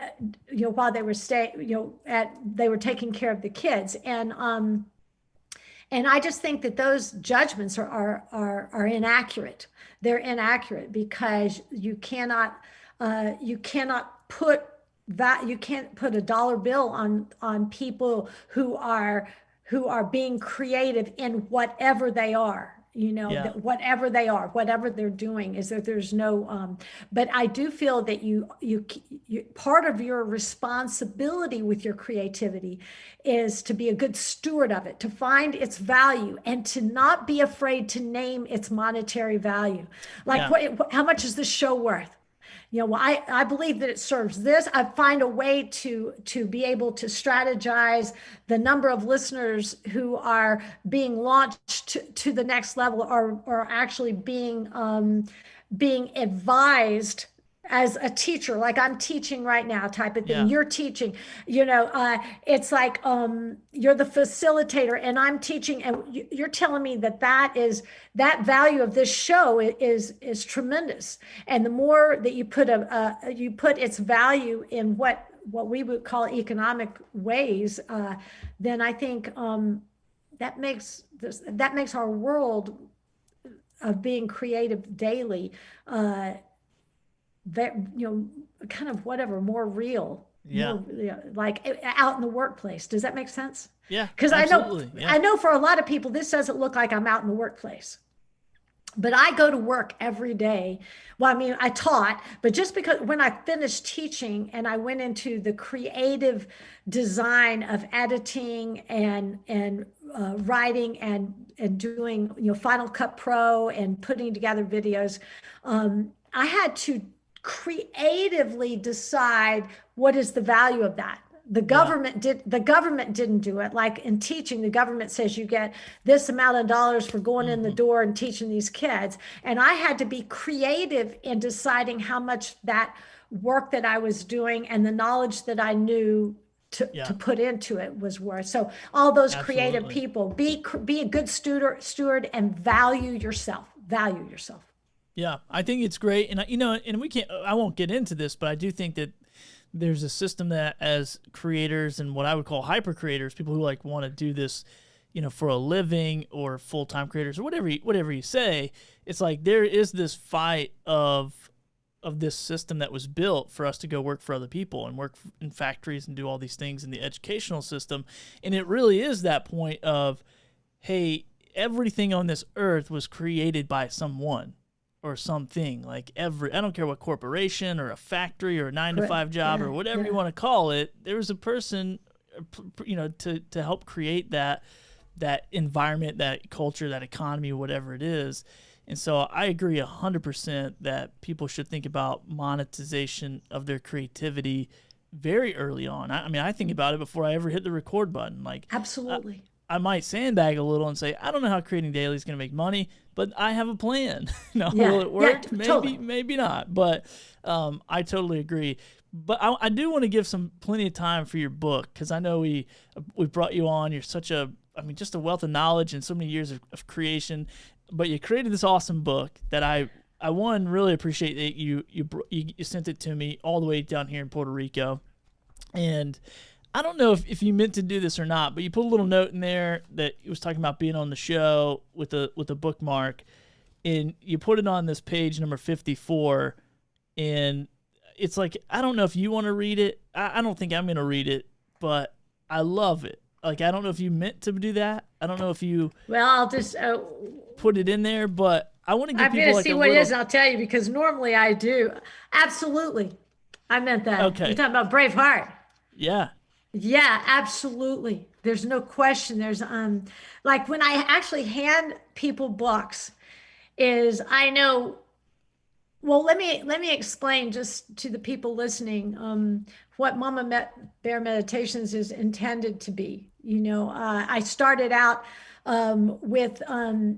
while they were they were taking care of the kids. And I just think that those judgments are inaccurate. They're inaccurate because you cannot put that, you can't put a dollar bill on people who are being creative in whatever they are. Yeah. That whatever they are, whatever they're doing, is that there's no. But I do feel that you part of your responsibility with your creativity is to be a good steward of it, to find its value, and to not be afraid to name its monetary value. Like, Yeah. how much is this show worth? Well, I believe that it serves this. I find a way to be able to strategize the number of listeners who are being launched to the next level, or actually being advised as a teacher, like I'm teaching right now, type of thing. Yeah. You're teaching, it's like, you're the facilitator and I'm teaching, and you're telling me that value of this show is tremendous. And the more that you put its value in what we would call economic ways, then I think, that makes our world of being creative daily, that kind of whatever, more real, Yeah. more, like out in the workplace. Does that make sense? Yeah. Because I know Absolutely. Yeah. I know for a lot of people this doesn't look like I'm out in the workplace, but I go to work every day. Well, I mean, I taught, but just because when I finished teaching and I went into the creative design of editing and writing and doing, Final Cut Pro and putting together videos, I had to creatively decide what is the value of that. Yeah. The government didn't do it. Like in teaching, the government says you get this amount of dollars for going in the Hmm. door and teaching these kids. And I had to be creative in deciding how much that work that I was doing and the knowledge that I knew Yeah. to put into it was worth. So all those creative Absolutely. people, be a good steward and value yourself. Value yourself. Yeah, I think it's great, and and we can't. I won't get into this, but I do think that there's a system that, as creators and what I would call hyper creators, people who like want to do this, for a living, or full time creators, or whatever you say, it's like there is this fight of this system that was built for us to go work for other people and work in factories and do all these things in the educational system, and it really is that point of, hey, everything on this earth was created by someone or something. Like I don't care what corporation or a factory or a 9 to 5 job Yeah, or whatever you yeah. want to call it, there was a person, to help create that environment, that culture, that economy, whatever it is. And so I agree 100% that people should think about monetization of their creativity very early on. I mean, I think about it before I ever hit the record button. Like, Absolutely. I might sandbag a little and say, I don't know how creating daily is going to make money, but I have a plan. Yeah. Will it work? Yeah, Maybe, totally. maybe not. But I totally agree. But I do want to give plenty of time for your book, because I know we brought you on. You're just a wealth of knowledge and so many years of creation. But you created this awesome book that I I one really appreciate that you sent it to me all the way down here in Puerto Rico, and I don't know if you meant to do this or not, but you put a little note in there that it was talking about being on the show with a bookmark, and you put it on this page number 54, and it's like, I don't know if you want to read it. I don't think I'm going to read it, but I love it. Like, I don't know if you meant to do that. I don't know if you Well, I'll just put it in there, but I want to give I'm people going to like see a what it little. is, and I'll tell you because normally I do. Absolutely. I meant that. You're Okay. talking about Braveheart. Yeah. Yeah, absolutely. There's no question. There's like when I actually hand people books is I know well let me explain just to the people listening what Bear Meditations is intended to be. I started out with a,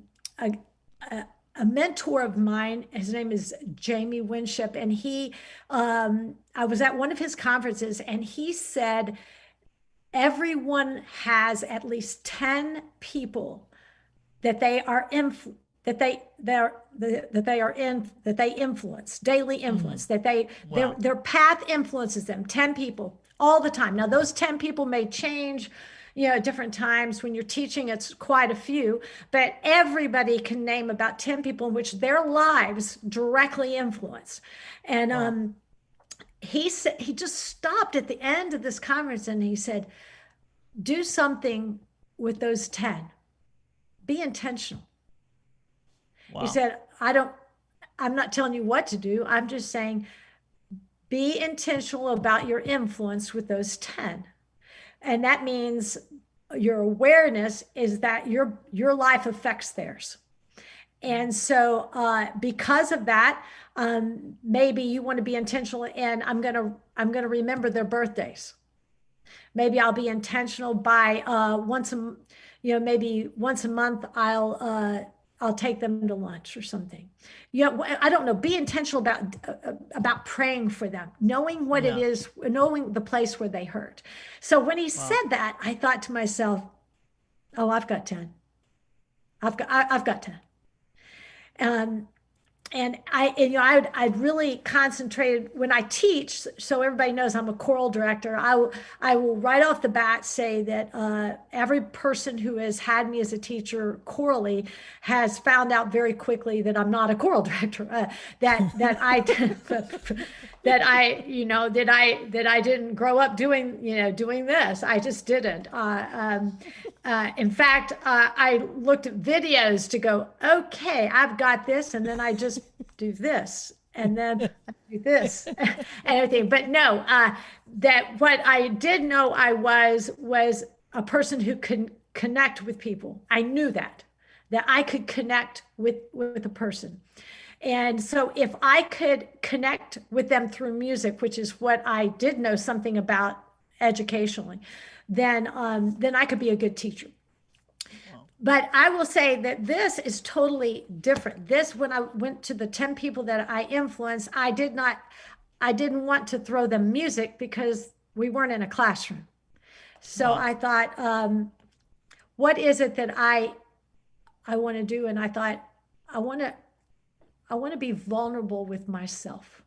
a mentor of mine. His name is Jamie Winship, and I was at one of his conferences, and he said everyone has at least 10 people that they are that they influence, daily influence, that Wow. their path influences them. 10 people all the time. Now those 10 people may change, at different times. When you're teaching, it's quite a few, but everybody can name about 10 people in which their lives directly influence. And Wow. he said, he just stopped at the end of this conference and he said, do something with those 10. Be intentional. He Wow. said, I'm not telling you what to do. I'm just saying, be intentional about your influence with those 10. And that means your awareness is that your life affects theirs. And so because of that, maybe you want to be intentional, and I'm gonna remember their birthdays. Maybe I'll be intentional by maybe once a month I'll take them to lunch or something. I don't know. Be intentional about praying for them, knowing what it Yeah. is, knowing the place where they hurt. So when he Wow. said that, I thought to myself, "Oh, I've got 10. I've got 10." Um, and I'd really concentrated when I teach, so everybody knows I'm a choral director. I will right off the bat say that every person who has had me as a teacher chorally has found out very quickly that I'm not a choral director. That I that I didn't grow up doing this. I just didn't. In fact, I looked at videos to go, okay, I've got this, and then I just do this, and then I do this, and everything. But no, that what I did know I was a person who could connect with people. I knew that I could connect with a person. And so if I could connect with them through music, which is what I did know something about educationally, then I could be a good teacher. Wow. But I will say that this is totally different. This, when I went to the 10 people that I influenced, I didn't want to throw them music because we weren't in a classroom. So Wow. I thought, what is it that I want to do? And I thought, I want to I want to be vulnerable with myself.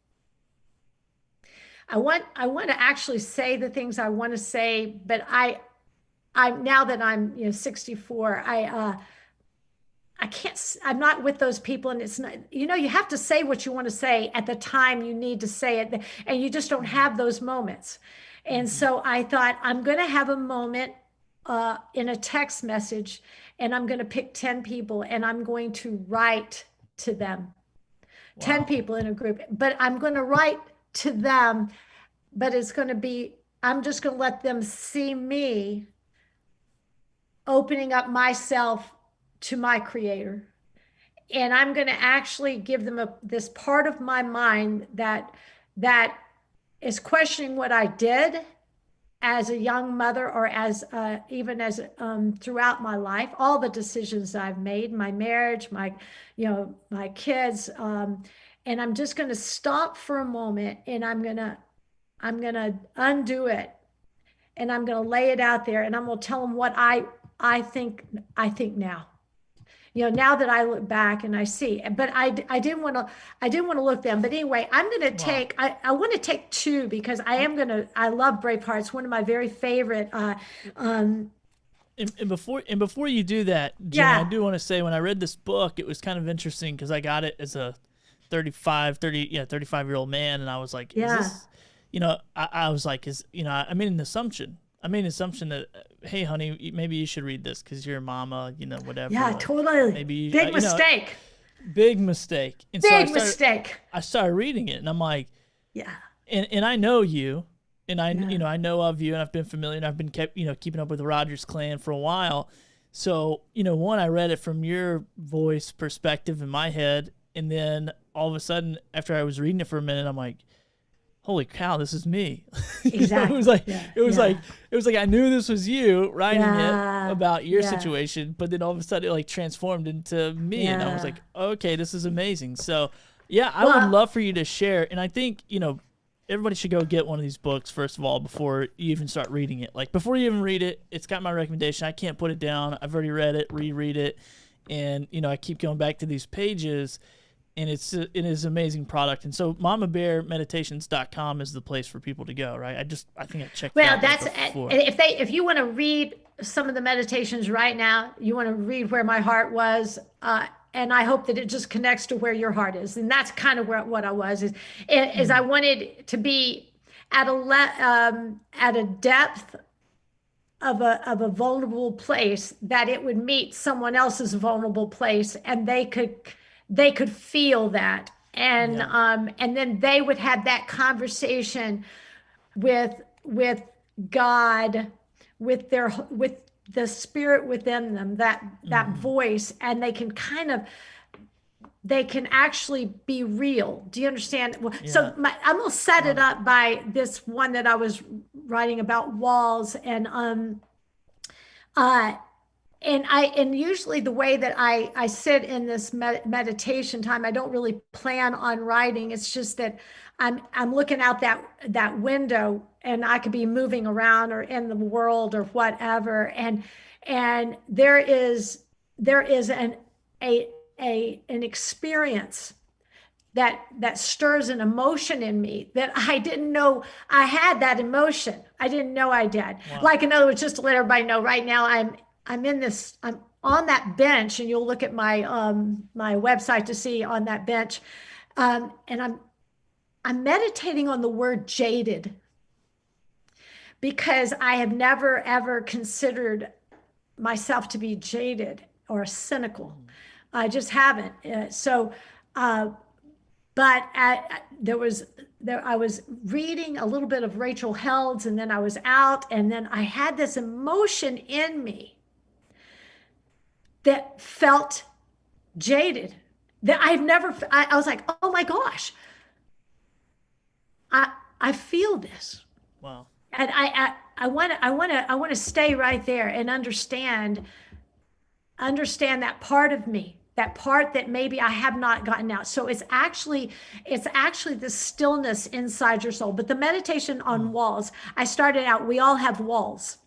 I want to actually say the things I want to say, but I'm now that I'm 64, I can't, I'm not with those people. And it's not, you have to say what you want to say at the time you need to say it. And you just don't have those moments. And so I thought, I'm going to have a moment in a text message, and I'm going to pick 10 people and I'm going to write to them. 10 Wow. people in a group, but I'm going to write to them, but it's going to be, I'm just going to let them see me opening up myself to my creator. And I'm going to actually give them this part of my mind that is questioning what I did as a young mother, or as even as throughout my life, all the decisions I've made, my marriage, my kids, and I'm just going to stop for a moment, and I'm gonna undo it, and I'm going to lay it out there, and I'm going to tell them what I think now. now that I look back and I see, but I didn't want to look them. But anyway, I'm going to Wow. I want to take two because I love Braveheart. It's one of my very favorite, um, And before you do that, Jenny, I yeah, do want to say when I read this book, it was kind of interesting because I got it as a 35-year-old man, and I was like, is yeah, this, I was like, I made an assumption. I made an assumption that, hey, honey, maybe you should read this because you're a mama, whatever. yeah, Like, totally. maybe, Big mistake. big mistake. And so Big mistake. I started reading it, and I'm like, Yeah, and I know you, and yeah, I know of you, and I've been familiar, and I've been keeping up with the Rogers clan for a while. So one, I read it from your voice perspective in my head, and then all of a sudden, after I was reading it for a minute, I'm like, holy cow, this is me. It was exactly. like Yeah, it was yeah, like it was like I knew this was you writing it yeah, about your yeah, situation, but then all of a sudden it like transformed into me, and I was yeah. like, okay, this is amazing. So yeah, I would Well, love for you to share, and I think everybody should go get one of these books first of all before you even start reading it. Like before you even read it, it's got my recommendation. I can't put it down. I've already read it, reread it, and I keep going back to these pages, and it is an amazing product. And so MommaBearMeditations.com is the place for people to go, right? I think I checked well, that out that's before. if you want to read some of the meditations right now, you want to read where my heart was, and I hope that it just connects to where your heart is, and that's kind of what I was is I Mm, wanted to be at a depth of a vulnerable place that it would meet someone else's vulnerable place, and they could feel that, yeah. and then they would have that conversation with God, with the spirit within them, that Hmm. voice, and they can actually be real. Do you understand? Well, Yeah. so I'm gonna set it Love it. up by this one that I was writing about walls, uh and usually the way that I sit in this meditation time, I don't really plan on writing. It's just that I'm looking out that window, and I could be moving around or in the world or whatever, and there is a an experience that stirs an emotion in me that I didn't know I had. That emotion I didn't know I did. Wow. Like, in other words, just to let everybody know, right now I'm on that bench, and you'll look at my website to see on that bench, and I'm meditating on the word jaded, because I have never ever considered myself to be jaded or cynical. I just haven't. Uh, but I was reading a little bit of Rachel Held's, and then I was out, and then I had this emotion in me that felt jaded, that I've never. I was like, oh my gosh, I feel this, Wow. and I want to stay right there and understand that part of me, that part that maybe I have not gotten out. So it's actually the stillness inside your soul. But the meditation on Mm, walls, I started out, we all have walls,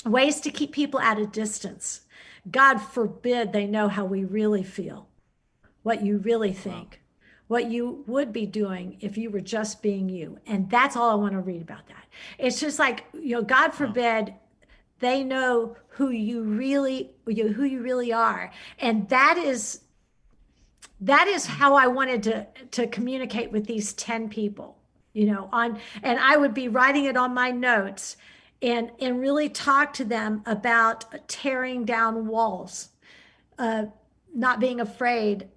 ways to keep people at a distance. God forbid they know how we really feel, what you really wow. think, what you would be doing if you were just being you. And that's all I want to read about that. It's just like, God Wow. forbid they know who you really are. And that is Mm, how I wanted to communicate with these 10 people, and I would be writing it on my notes, and really talk to them about tearing down walls, uh, not being afraid,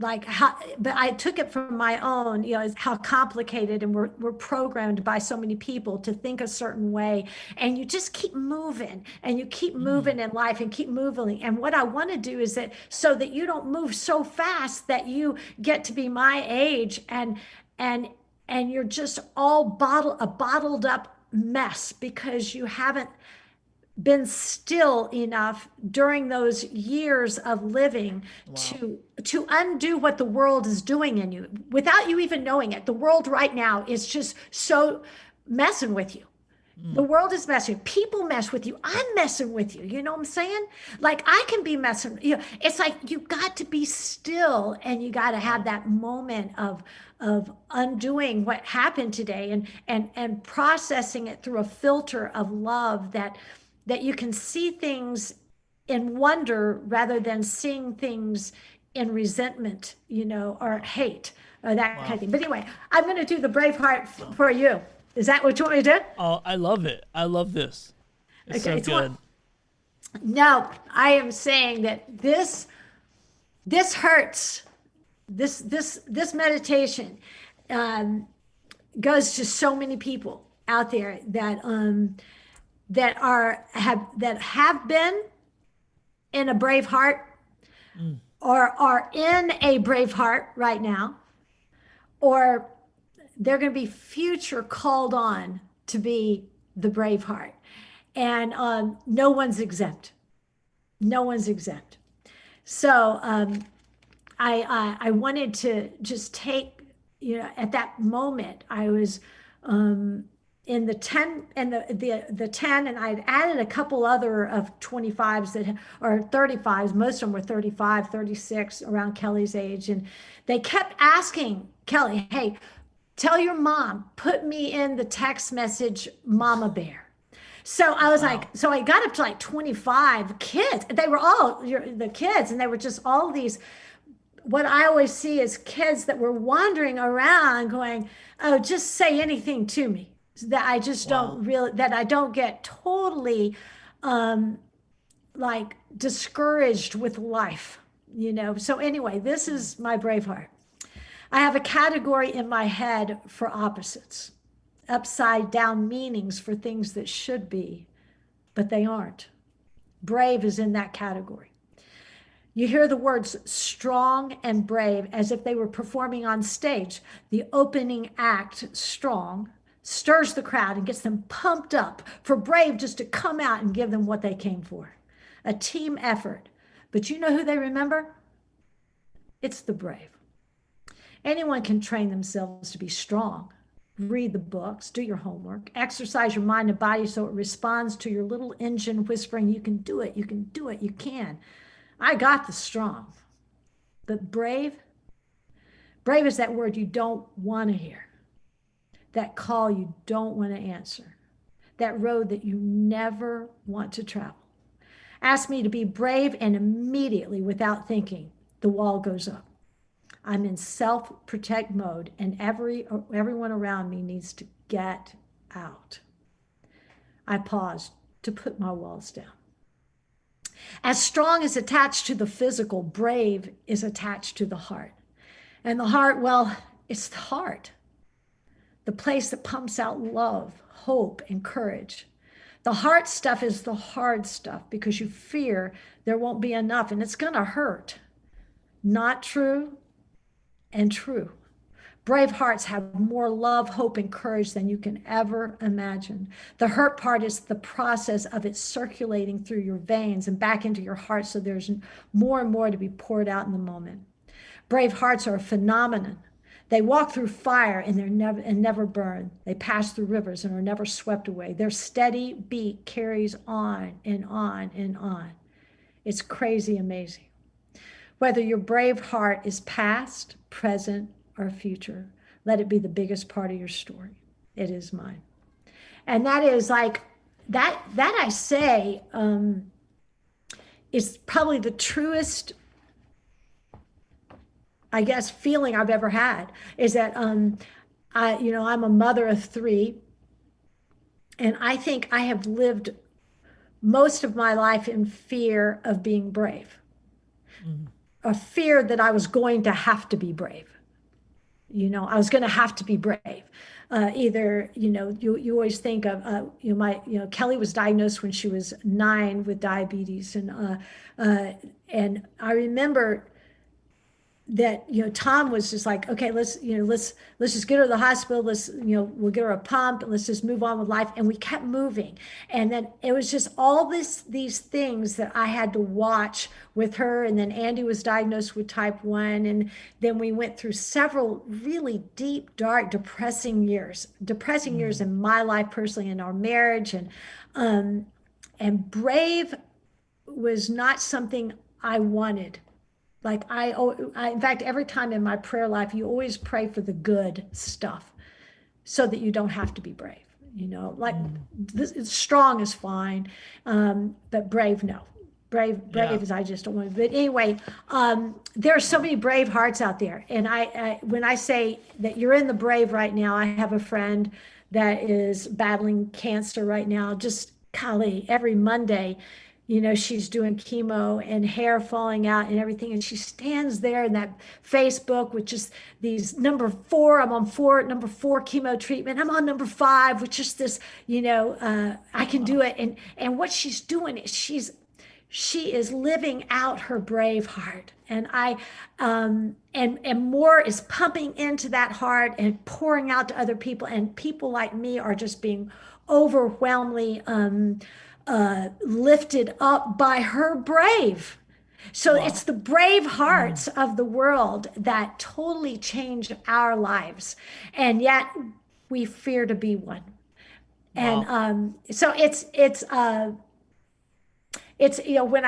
like how. But I took it from my own, is how complicated, and we're programmed by so many people to think a certain way, and you just keep moving, and you keep mm, moving in life, and keep moving. And what I want to do is that, so that you don't move so fast that you get to be my age, and and you're just all bottled up mess, because you haven't been still enough during those years of living wow. to undo what the world is doing in you without you even knowing it. The world right now is just so messing with you. The world is messing. People mess with you. I'm messing with you. You know what I'm saying? Like I can be messing. It's like you got to be still, and you got to have that moment of undoing what happened today, and processing it through a filter of love that you can see things in wonder rather than seeing things in resentment, or hate, or that kind of Wow. thing. But anyway, I'm going to do the brave heart for you. Is that what you want me to do? Oh, I love it. I love this. It's Okay, so it's one. good. No, I am saying that this hurts. This meditation um, goes to so many people out there that have been in a brave heart, Mm. or are in a brave heart right now, or they're going to be future called on to be the brave heart, and no one's exempt. No one's exempt. So I wanted to just take, at that moment I was in the 10 and the 10, and I'd added a couple other of 25s that or 35s. Most of them were 35, 36, around Kelly's age, and they kept asking Kelly, "Hey, tell your mom, put me in the text message, Mama Bear." So I was like, Wow. so I got up to like 25 kids. They were all the kids, and they were just all these. What I always see is kids that were wandering around going, "Oh, just say anything to me." So that I just Wow. don't really, that I don't get totally like discouraged with life. So anyway, this is my brave heart. I have a category in my head for opposites, upside down meanings for things that should be, but they aren't. Brave is in that category. You hear the words strong and brave as if they were performing on stage. The opening act, strong, stirs the crowd and gets them pumped up for brave just to come out and give them what they came for. A team effort. But you know who they remember? It's the brave. Anyone can train themselves to be strong. Read the books, do your homework, exercise your mind and body so it responds to your little engine whispering, "You can do it, you can do it, you can." I got the strong. But brave is that word you don't want to hear, that call you don't want to answer, that road that you never want to travel. Ask me to be brave, and immediately, without thinking, the wall goes up. I'm in self-protect mode, and everyone around me needs to get out. I pause to put my walls down. As strong is attached to the physical, brave is attached to the heart. And the heart, well, it's the heart, the place that pumps out love, hope, and courage. The heart stuff is the hard stuff because you fear there won't be enough and it's going to hurt. Not true and true. Brave hearts have more love, hope, and courage than you can ever imagine. The hurt part is the process of it circulating through your veins and back into your heart, so there's more and more to be poured out in the moment. Brave hearts are a phenomenon. They walk through fire and never burn. They pass through rivers and are never swept away. Their steady beat carries on and on and on. It's crazy amazing. Whether your brave heart is past, present, or future, let it be the biggest part of your story. It is mine. And that is like that I say is probably the truest, I guess, feeling I've ever had, is that I'm a mother of three, and I think I have lived most of my life in fear of being brave, Mm. a fear that I was going to have to be brave. I was going to have to be brave. Either, you always think of, Kelly was diagnosed when she was 9 with diabetes. And I remember that, Tom was just like, okay, let's just get her to the hospital. We'll get her a pump and let's just move on with life. And we kept moving. And then it was just all these things that I had to watch with her. And then Andy was diagnosed with type 1. And then we went through several really deep, dark, depressing years in my life personally, in our marriage. And brave was not something I wanted. Like in fact, every time in my prayer life, you always pray for the good stuff so that you don't have to be brave. Like strong is fine, but brave, no. Brave is I just don't want to. But anyway, there are so many brave hearts out there. And when I say that you're in the brave right now, I have a friend that is battling cancer right now. Just golly, every Monday, she's doing chemo and hair falling out and everything. And she stands there in that Facebook with just these number 4, I'm on number 4 chemo treatment. I'm on number 5, which is this, I can do it. And what she's doing is she is living out her brave heart. And and more is pumping into that heart and pouring out to other people. And people like me are just being overwhelmingly, lifted up by her brave. So it's the brave hearts of the world that totally change our lives, and yet we fear to be one. And so it's when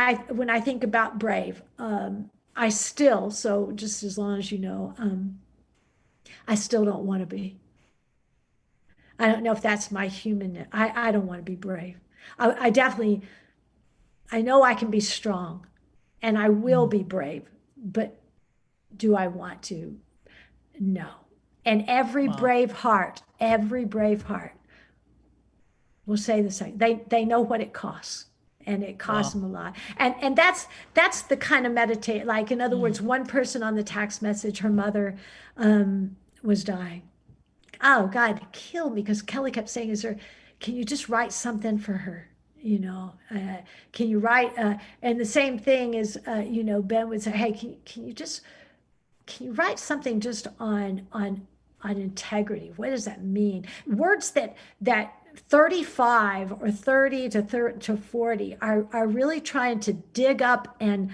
I think about brave, I still, so just as long as I still don't want to be. I don't know if that's my human. I don't want to be brave. I definitely, I know I can be strong and I will be brave, but do I want to? No. And every brave heart will say the same. They know what it costs, and it costs them a lot. And that's the kind of meditate, like, in other words, one person on the text message, her mother was dying. Oh God, it killed me because Kelly kept saying, can you just write something for her? Can you write? And the same thing is, Ben would say, hey, can you write something just on integrity? What does that mean? Words that 35 or 30 to 40 are really trying to dig up, and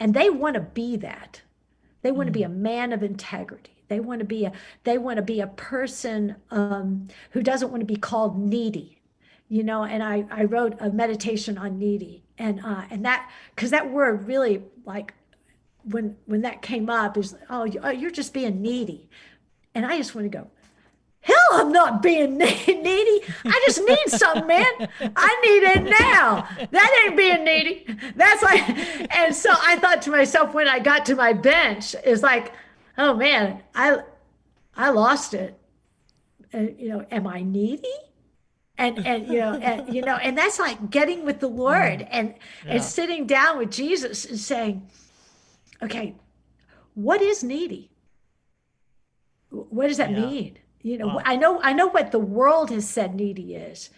they want to be that. They want to be a man of integrity. They want to be a person who doesn't want to be called needy, and I wrote a meditation on needy, and that, because that word really, like, when that came up, is, you're just being needy, and I just want to go, hell, I'm not being needy. I just need something, man. I need it now. That ain't being needy. That's like, and so I thought to myself when I got to my bench, is like, oh man, I lost it. Am I needy? And that's like getting with the Lord and sitting down with Jesus and saying, okay, what is needy? What does that mean? I know what the world has said needy is,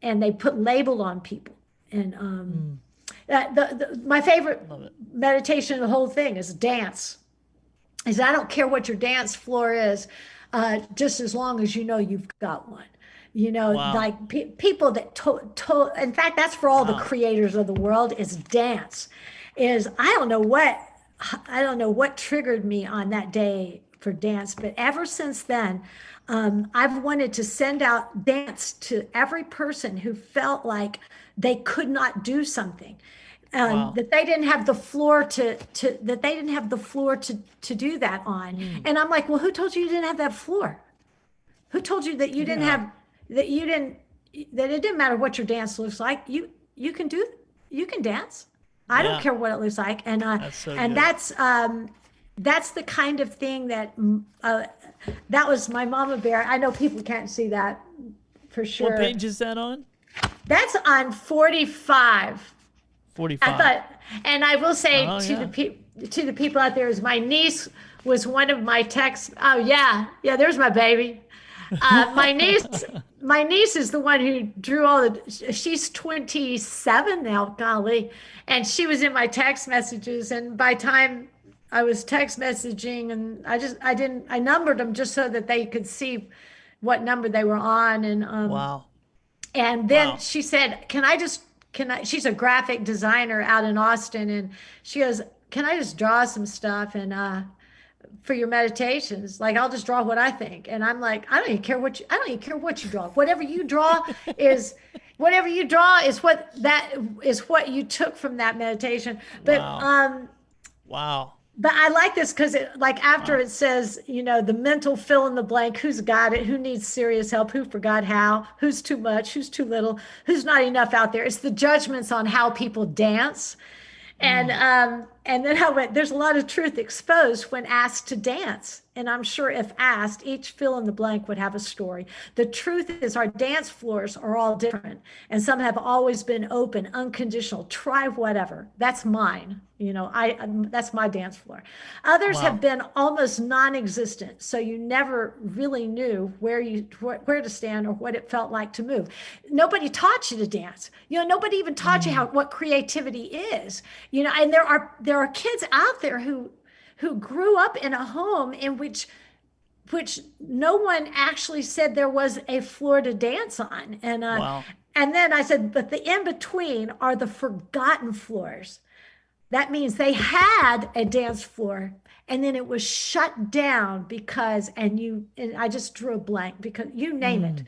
and they put label on people. And my favorite meditation of the whole thing is dance. Is I don't care what your dance floor is, just as long as you've got one. Like people that in fact, that's for all the creators of the world, is dance. I don't know what triggered me on that day for dance, but ever since then, I've wanted to send out dance to every person who felt like they could not do something. That they didn't have the floor to do that on. And I'm like, well, who told you didn't have that floor? Who told you that you didn't have, that it didn't matter what your dance looks like? You can dance. I don't care what it looks like. And that's the kind of thing that that was my Momma Bear. I know people can't see that for sure. What page is that on? That's on 45. 45. I thought, and I will say to the people out there, is my niece was one of my texts. Oh yeah, there's my baby. My niece is the one who drew all the. She's 27 now, golly, and she was in my text messages. And by time I was text messaging, and I numbered them just so that they could see what number they were on. Wow. And then Wow. she said, can I, she's a graphic designer out in Austin, and she goes, can I just draw some stuff and for your meditations? Like, I'll just draw what I think. And I'm like, I don't even care what you draw. Is whatever you draw is what you took from that meditation. Wow. Wow. But I like this because like after Wow. it says, the mental fill in the blank, who's got it, who needs serious help, who forgot how, who's too much, who's too little, who's not enough out there. It's the judgments on how people dance. And then I went, there's a lot of truth exposed when asked to dance. And I'm sure if asked, each fill in the blank would have a story. The truth is our dance floors are all different. And some have always been open, unconditional, try whatever. That's mine. That's my dance floor. Others have Wow. been almost non-existent. So you never really knew where to stand or what it felt like to move. Nobody taught you to dance. Nobody even taught you what creativity is. And there are kids out there who grew up in a home in which no one actually said there was a floor to dance on. Wow. And then I said, but the in between are the forgotten floors. That means they had a dance floor and then it was shut down and I just drew a blank because you name it.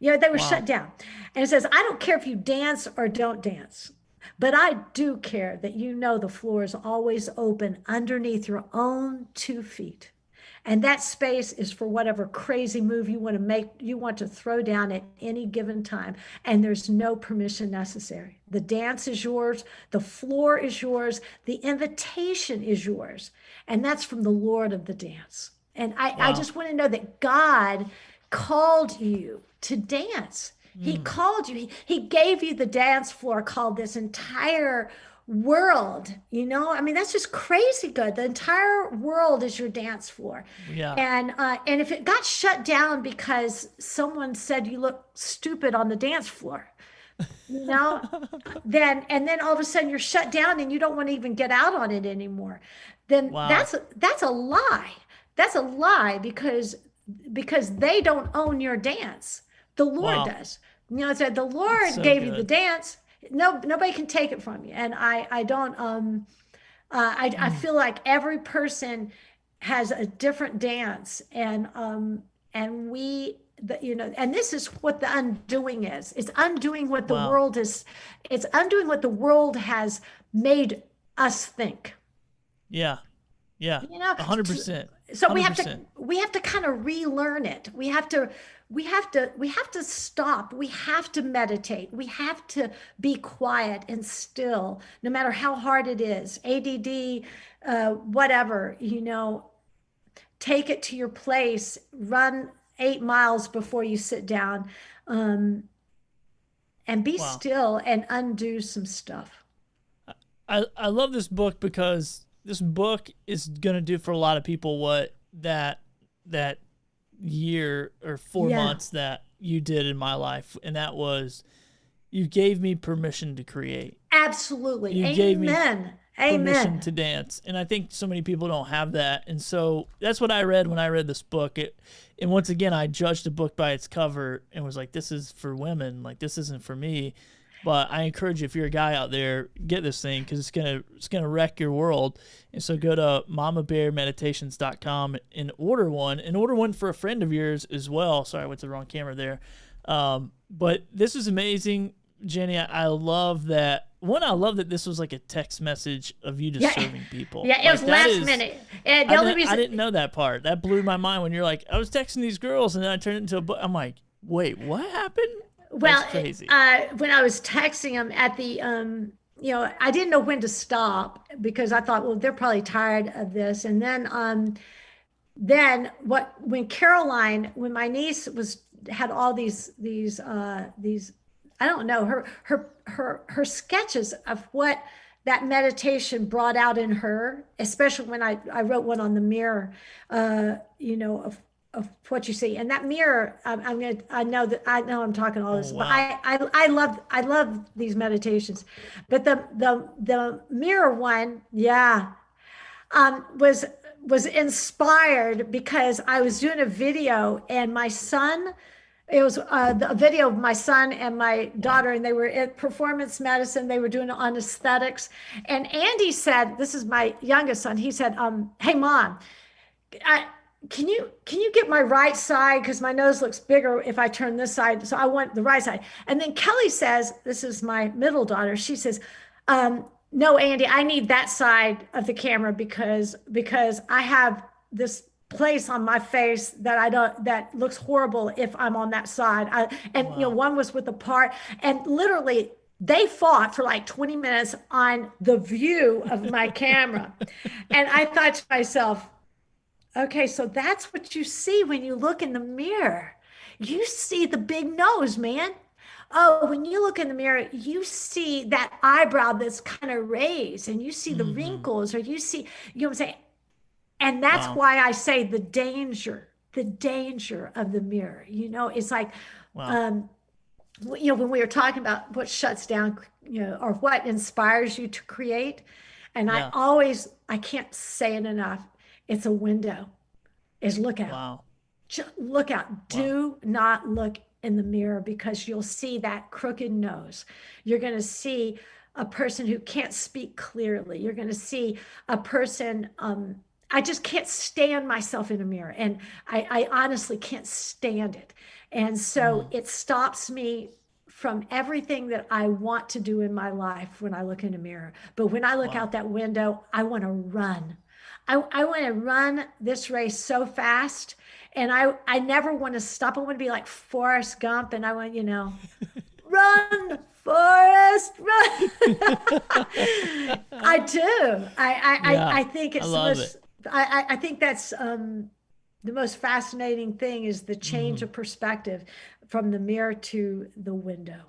They were shut Wow. down. And it says, I don't care if you dance or don't dance, but I do care that the floor is always open underneath your own 2 feet. And that space is for whatever crazy move you want to throw down at any given time. And there's no permission necessary. The dance is yours. The floor is yours. The invitation is yours. And that's from the Lord of the dance. And I Wow. just want to know that God called you to dance. He called you. He gave you the dance floor called this entire world. I mean, that's just crazy good. The entire world is your dance floor. Yeah. And if it got shut down because someone said you look stupid on the dance floor, you know, then all of a sudden you're shut down and you don't want to even get out on it anymore. Then Wow. that's a lie. That's a lie because they don't own your dance. The Lord Wow. does. So the That's Lord so gave you the good. dance. No, nobody can take it from you. And I don't I feel like every person has a different dance, and and this is what the undoing is. It's undoing what the Wow. world is. It's undoing what the world has made us think. Yeah. Yeah. You know, 100%. so we have to 100%. we have to kind of relearn it. We have to stop. We have to meditate. We have to be quiet and still, no matter how hard it is. ADD, whatever, take it to your place, run 8 miles before you sit down, um, and be Wow. still and undo some stuff. I love this book because this book is gonna do for a lot of people what that year or 4 months Yeah, that you did in my life, and that was you gave me permission to create. absolutely. You gave me Amen. permission to Amen. dance, and I think so many people don't have that, and so that's what I read when I read this book. And once again, I judged a book by its cover and was like, this is for women, like this isn't for me. But I encourage you, if you're a guy out there, get this thing because it's gonna wreck your world. And so go to mommabearmeditations.com and order one for a friend of yours as well. Sorry, I went to the wrong camera there. But this is amazing, Jenny. I love that. One, I love that this was like a text message of you just Yeah, serving people. yeah. It was Like that last is. minute. And the only I reason, didn't know that part. That blew my mind when you're like, I was texting these girls and then I turned it into a book. I'm like, wait, what happened? That's well, crazy. when I was texting them I didn't know when to stop because I thought, well, they're probably tired of this. And then when my niece had all these, I don't know, her sketches of what that meditation brought out in her, especially when I wrote one on the mirror, of what you see. And that mirror, I know I'm talking all Oh this, but wow. I love these meditations. But the mirror one, yeah. was inspired because I was doing a video and my son, it was a video of my son and my daughter, and they were at performance medicine. They were doing it on aesthetics. And Andy said, this is my youngest son, he said, hey mom, I, can you get my right side because my nose looks bigger if I turn this side, so I want the right side. And then Kelly says, this is my middle daughter, she says, no Andy, I need that side of the camera because I have this place on my face that I don't, that looks horrible if I'm on that side. And you know, one was with the part, and literally they fought for like 20 minutes on the view of my camera. And I thought to myself, okay, so that's what you see when you look in the mirror. You see the big nose, man. Oh, when you look in the mirror, you see that eyebrow that's kind of raised, and you see the wrinkles, or you see, you know what I'm saying? And that's why I say the danger of the mirror. You know, it's like, you know, when we were talking about what shuts down, you know, or what inspires you to create. And I can't say it enough. It's a window, is look out. Wow. Just look out. Do not look in the mirror, because you'll see that crooked nose. You're going to see a person who can't speak clearly. You're going to see a person, I just can't stand myself in a mirror. And I honestly can't stand it. And so it stops me from everything that I want to do in my life when I look in a mirror. But when I look out that window, I want to run. I want to run this race so fast. And I never want to stop. I want to be like Forrest Gump. And I want, you know, run, Forrest, run. I do. I think it's the most, I think that's the most fascinating thing, is the change of perspective from the mirror to the window.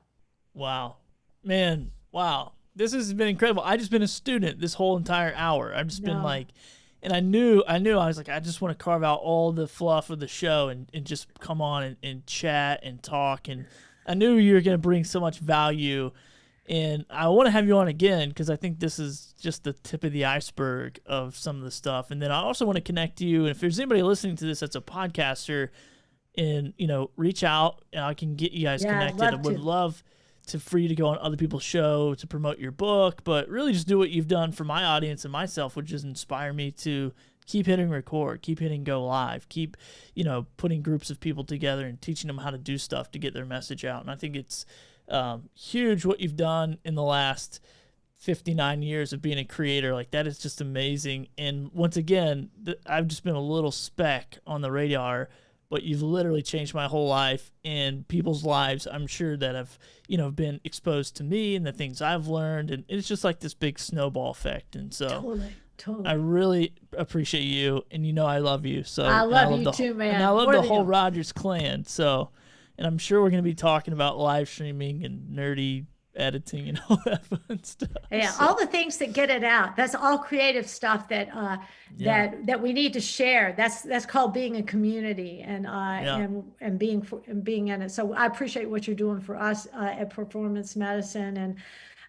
Wow, man. Wow. This has been incredible. I just been a student this whole entire hour. I've just been like, and I knew I was like, I just want to carve out all the fluff of the show and just come on and chat and talk. And I knew you were going to bring so much value. And I want to have you on again, because I think this is just the tip of the iceberg of some of the stuff. And then I also want to connect you. And if there's anybody listening to this that's a podcaster, and, you know, reach out and I can get you guys connected. I would love for you to go on other people's show to promote your book, but really just do what you've done for my audience and myself, which is inspire me to keep hitting record, keep hitting go live, keep, you know, putting groups of people together and teaching them how to do stuff to get their message out. And I think it's huge what you've done in the last 59 years of being a creator. Like, that is just amazing. And once again, I've just been a little speck on the radar, but you've literally changed my whole life and people's lives, I'm sure, that have, you know, been exposed to me and the things I've learned. And it's just like this big snowball effect. And so Totally. I really appreciate you, and you know I love you. So I love you too, man. And I love the whole Rogers clan. So, and I'm sure we're going to be talking about live streaming and nerdy editing and all that fun stuff. Yeah, so all the things that get it out. That's all creative stuff that that we need to share. That's called being a community, and being in it. So I appreciate what you're doing for us at Performance Medicine,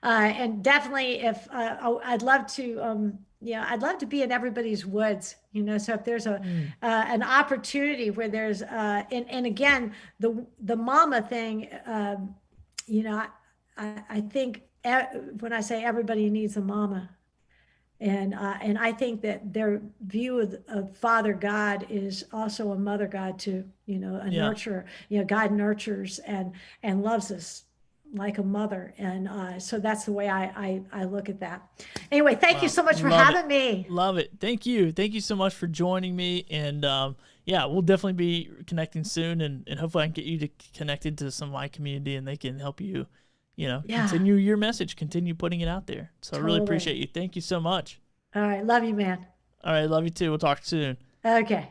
and definitely if I'd love to I'd love to be in everybody's woods, you know. So if there's an opportunity where there's and again, the mama thing, you know, I think when I say everybody needs a mama, and I think that their view of Father God is also a mother God too, you know, a nurturer. You know, God nurtures and loves us like a mother, and so that's the way I look at that. Anyway, thank you so much for having me. Love it. Thank you so much for joining me, and we'll definitely be connecting soon, and hopefully I can get you to connected to some of my community, and they can help you, you know, continue your message, continue putting it out there. So I really appreciate you. Thank you so much. All right, love you, man. All right, love you too. We'll talk soon. Okay.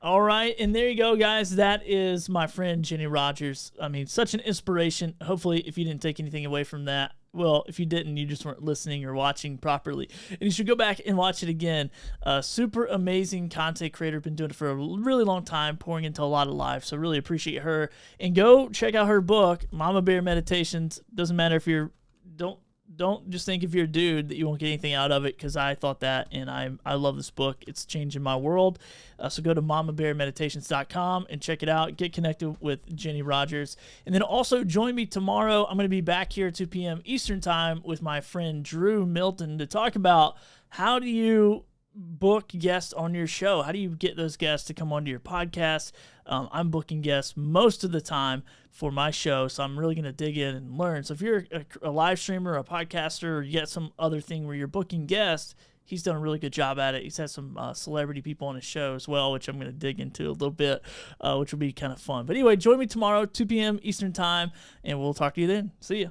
All right, and there you go, guys. That is my friend Jenny Rogers. I mean, such an inspiration. Hopefully, if you didn't take anything away from that, well, if you didn't, you just weren't listening or watching properly. And you should go back and watch it again. Super amazing content creator, been doing it for a really long time, pouring into a lot of lives. So really appreciate her. And go check out her book, Momma Bear Meditations. Doesn't matter if you're don't just think if you're a dude that you won't get anything out of it, because I thought that, and I love this book. It's changing my world. So go to mommabearmeditations.com and check it out. Get connected with Jenny Rogers. And then also join me tomorrow. I'm going to be back here at 2 p.m. Eastern Time with my friend Drew Milton to talk about how do you book guests on your show? How do you get those guests to come onto your podcast? I'm booking guests most of the time for my show, so I'm really going to dig in and learn. So if you're a live streamer, a podcaster, or you get some other thing where you're booking guests, he's done a really good job at it. He's had some celebrity people on his show as well, which I'm going to dig into a little bit, which will be kind of fun. But anyway, join me tomorrow, 2 p.m. Eastern Time, and we'll talk to you then. See ya.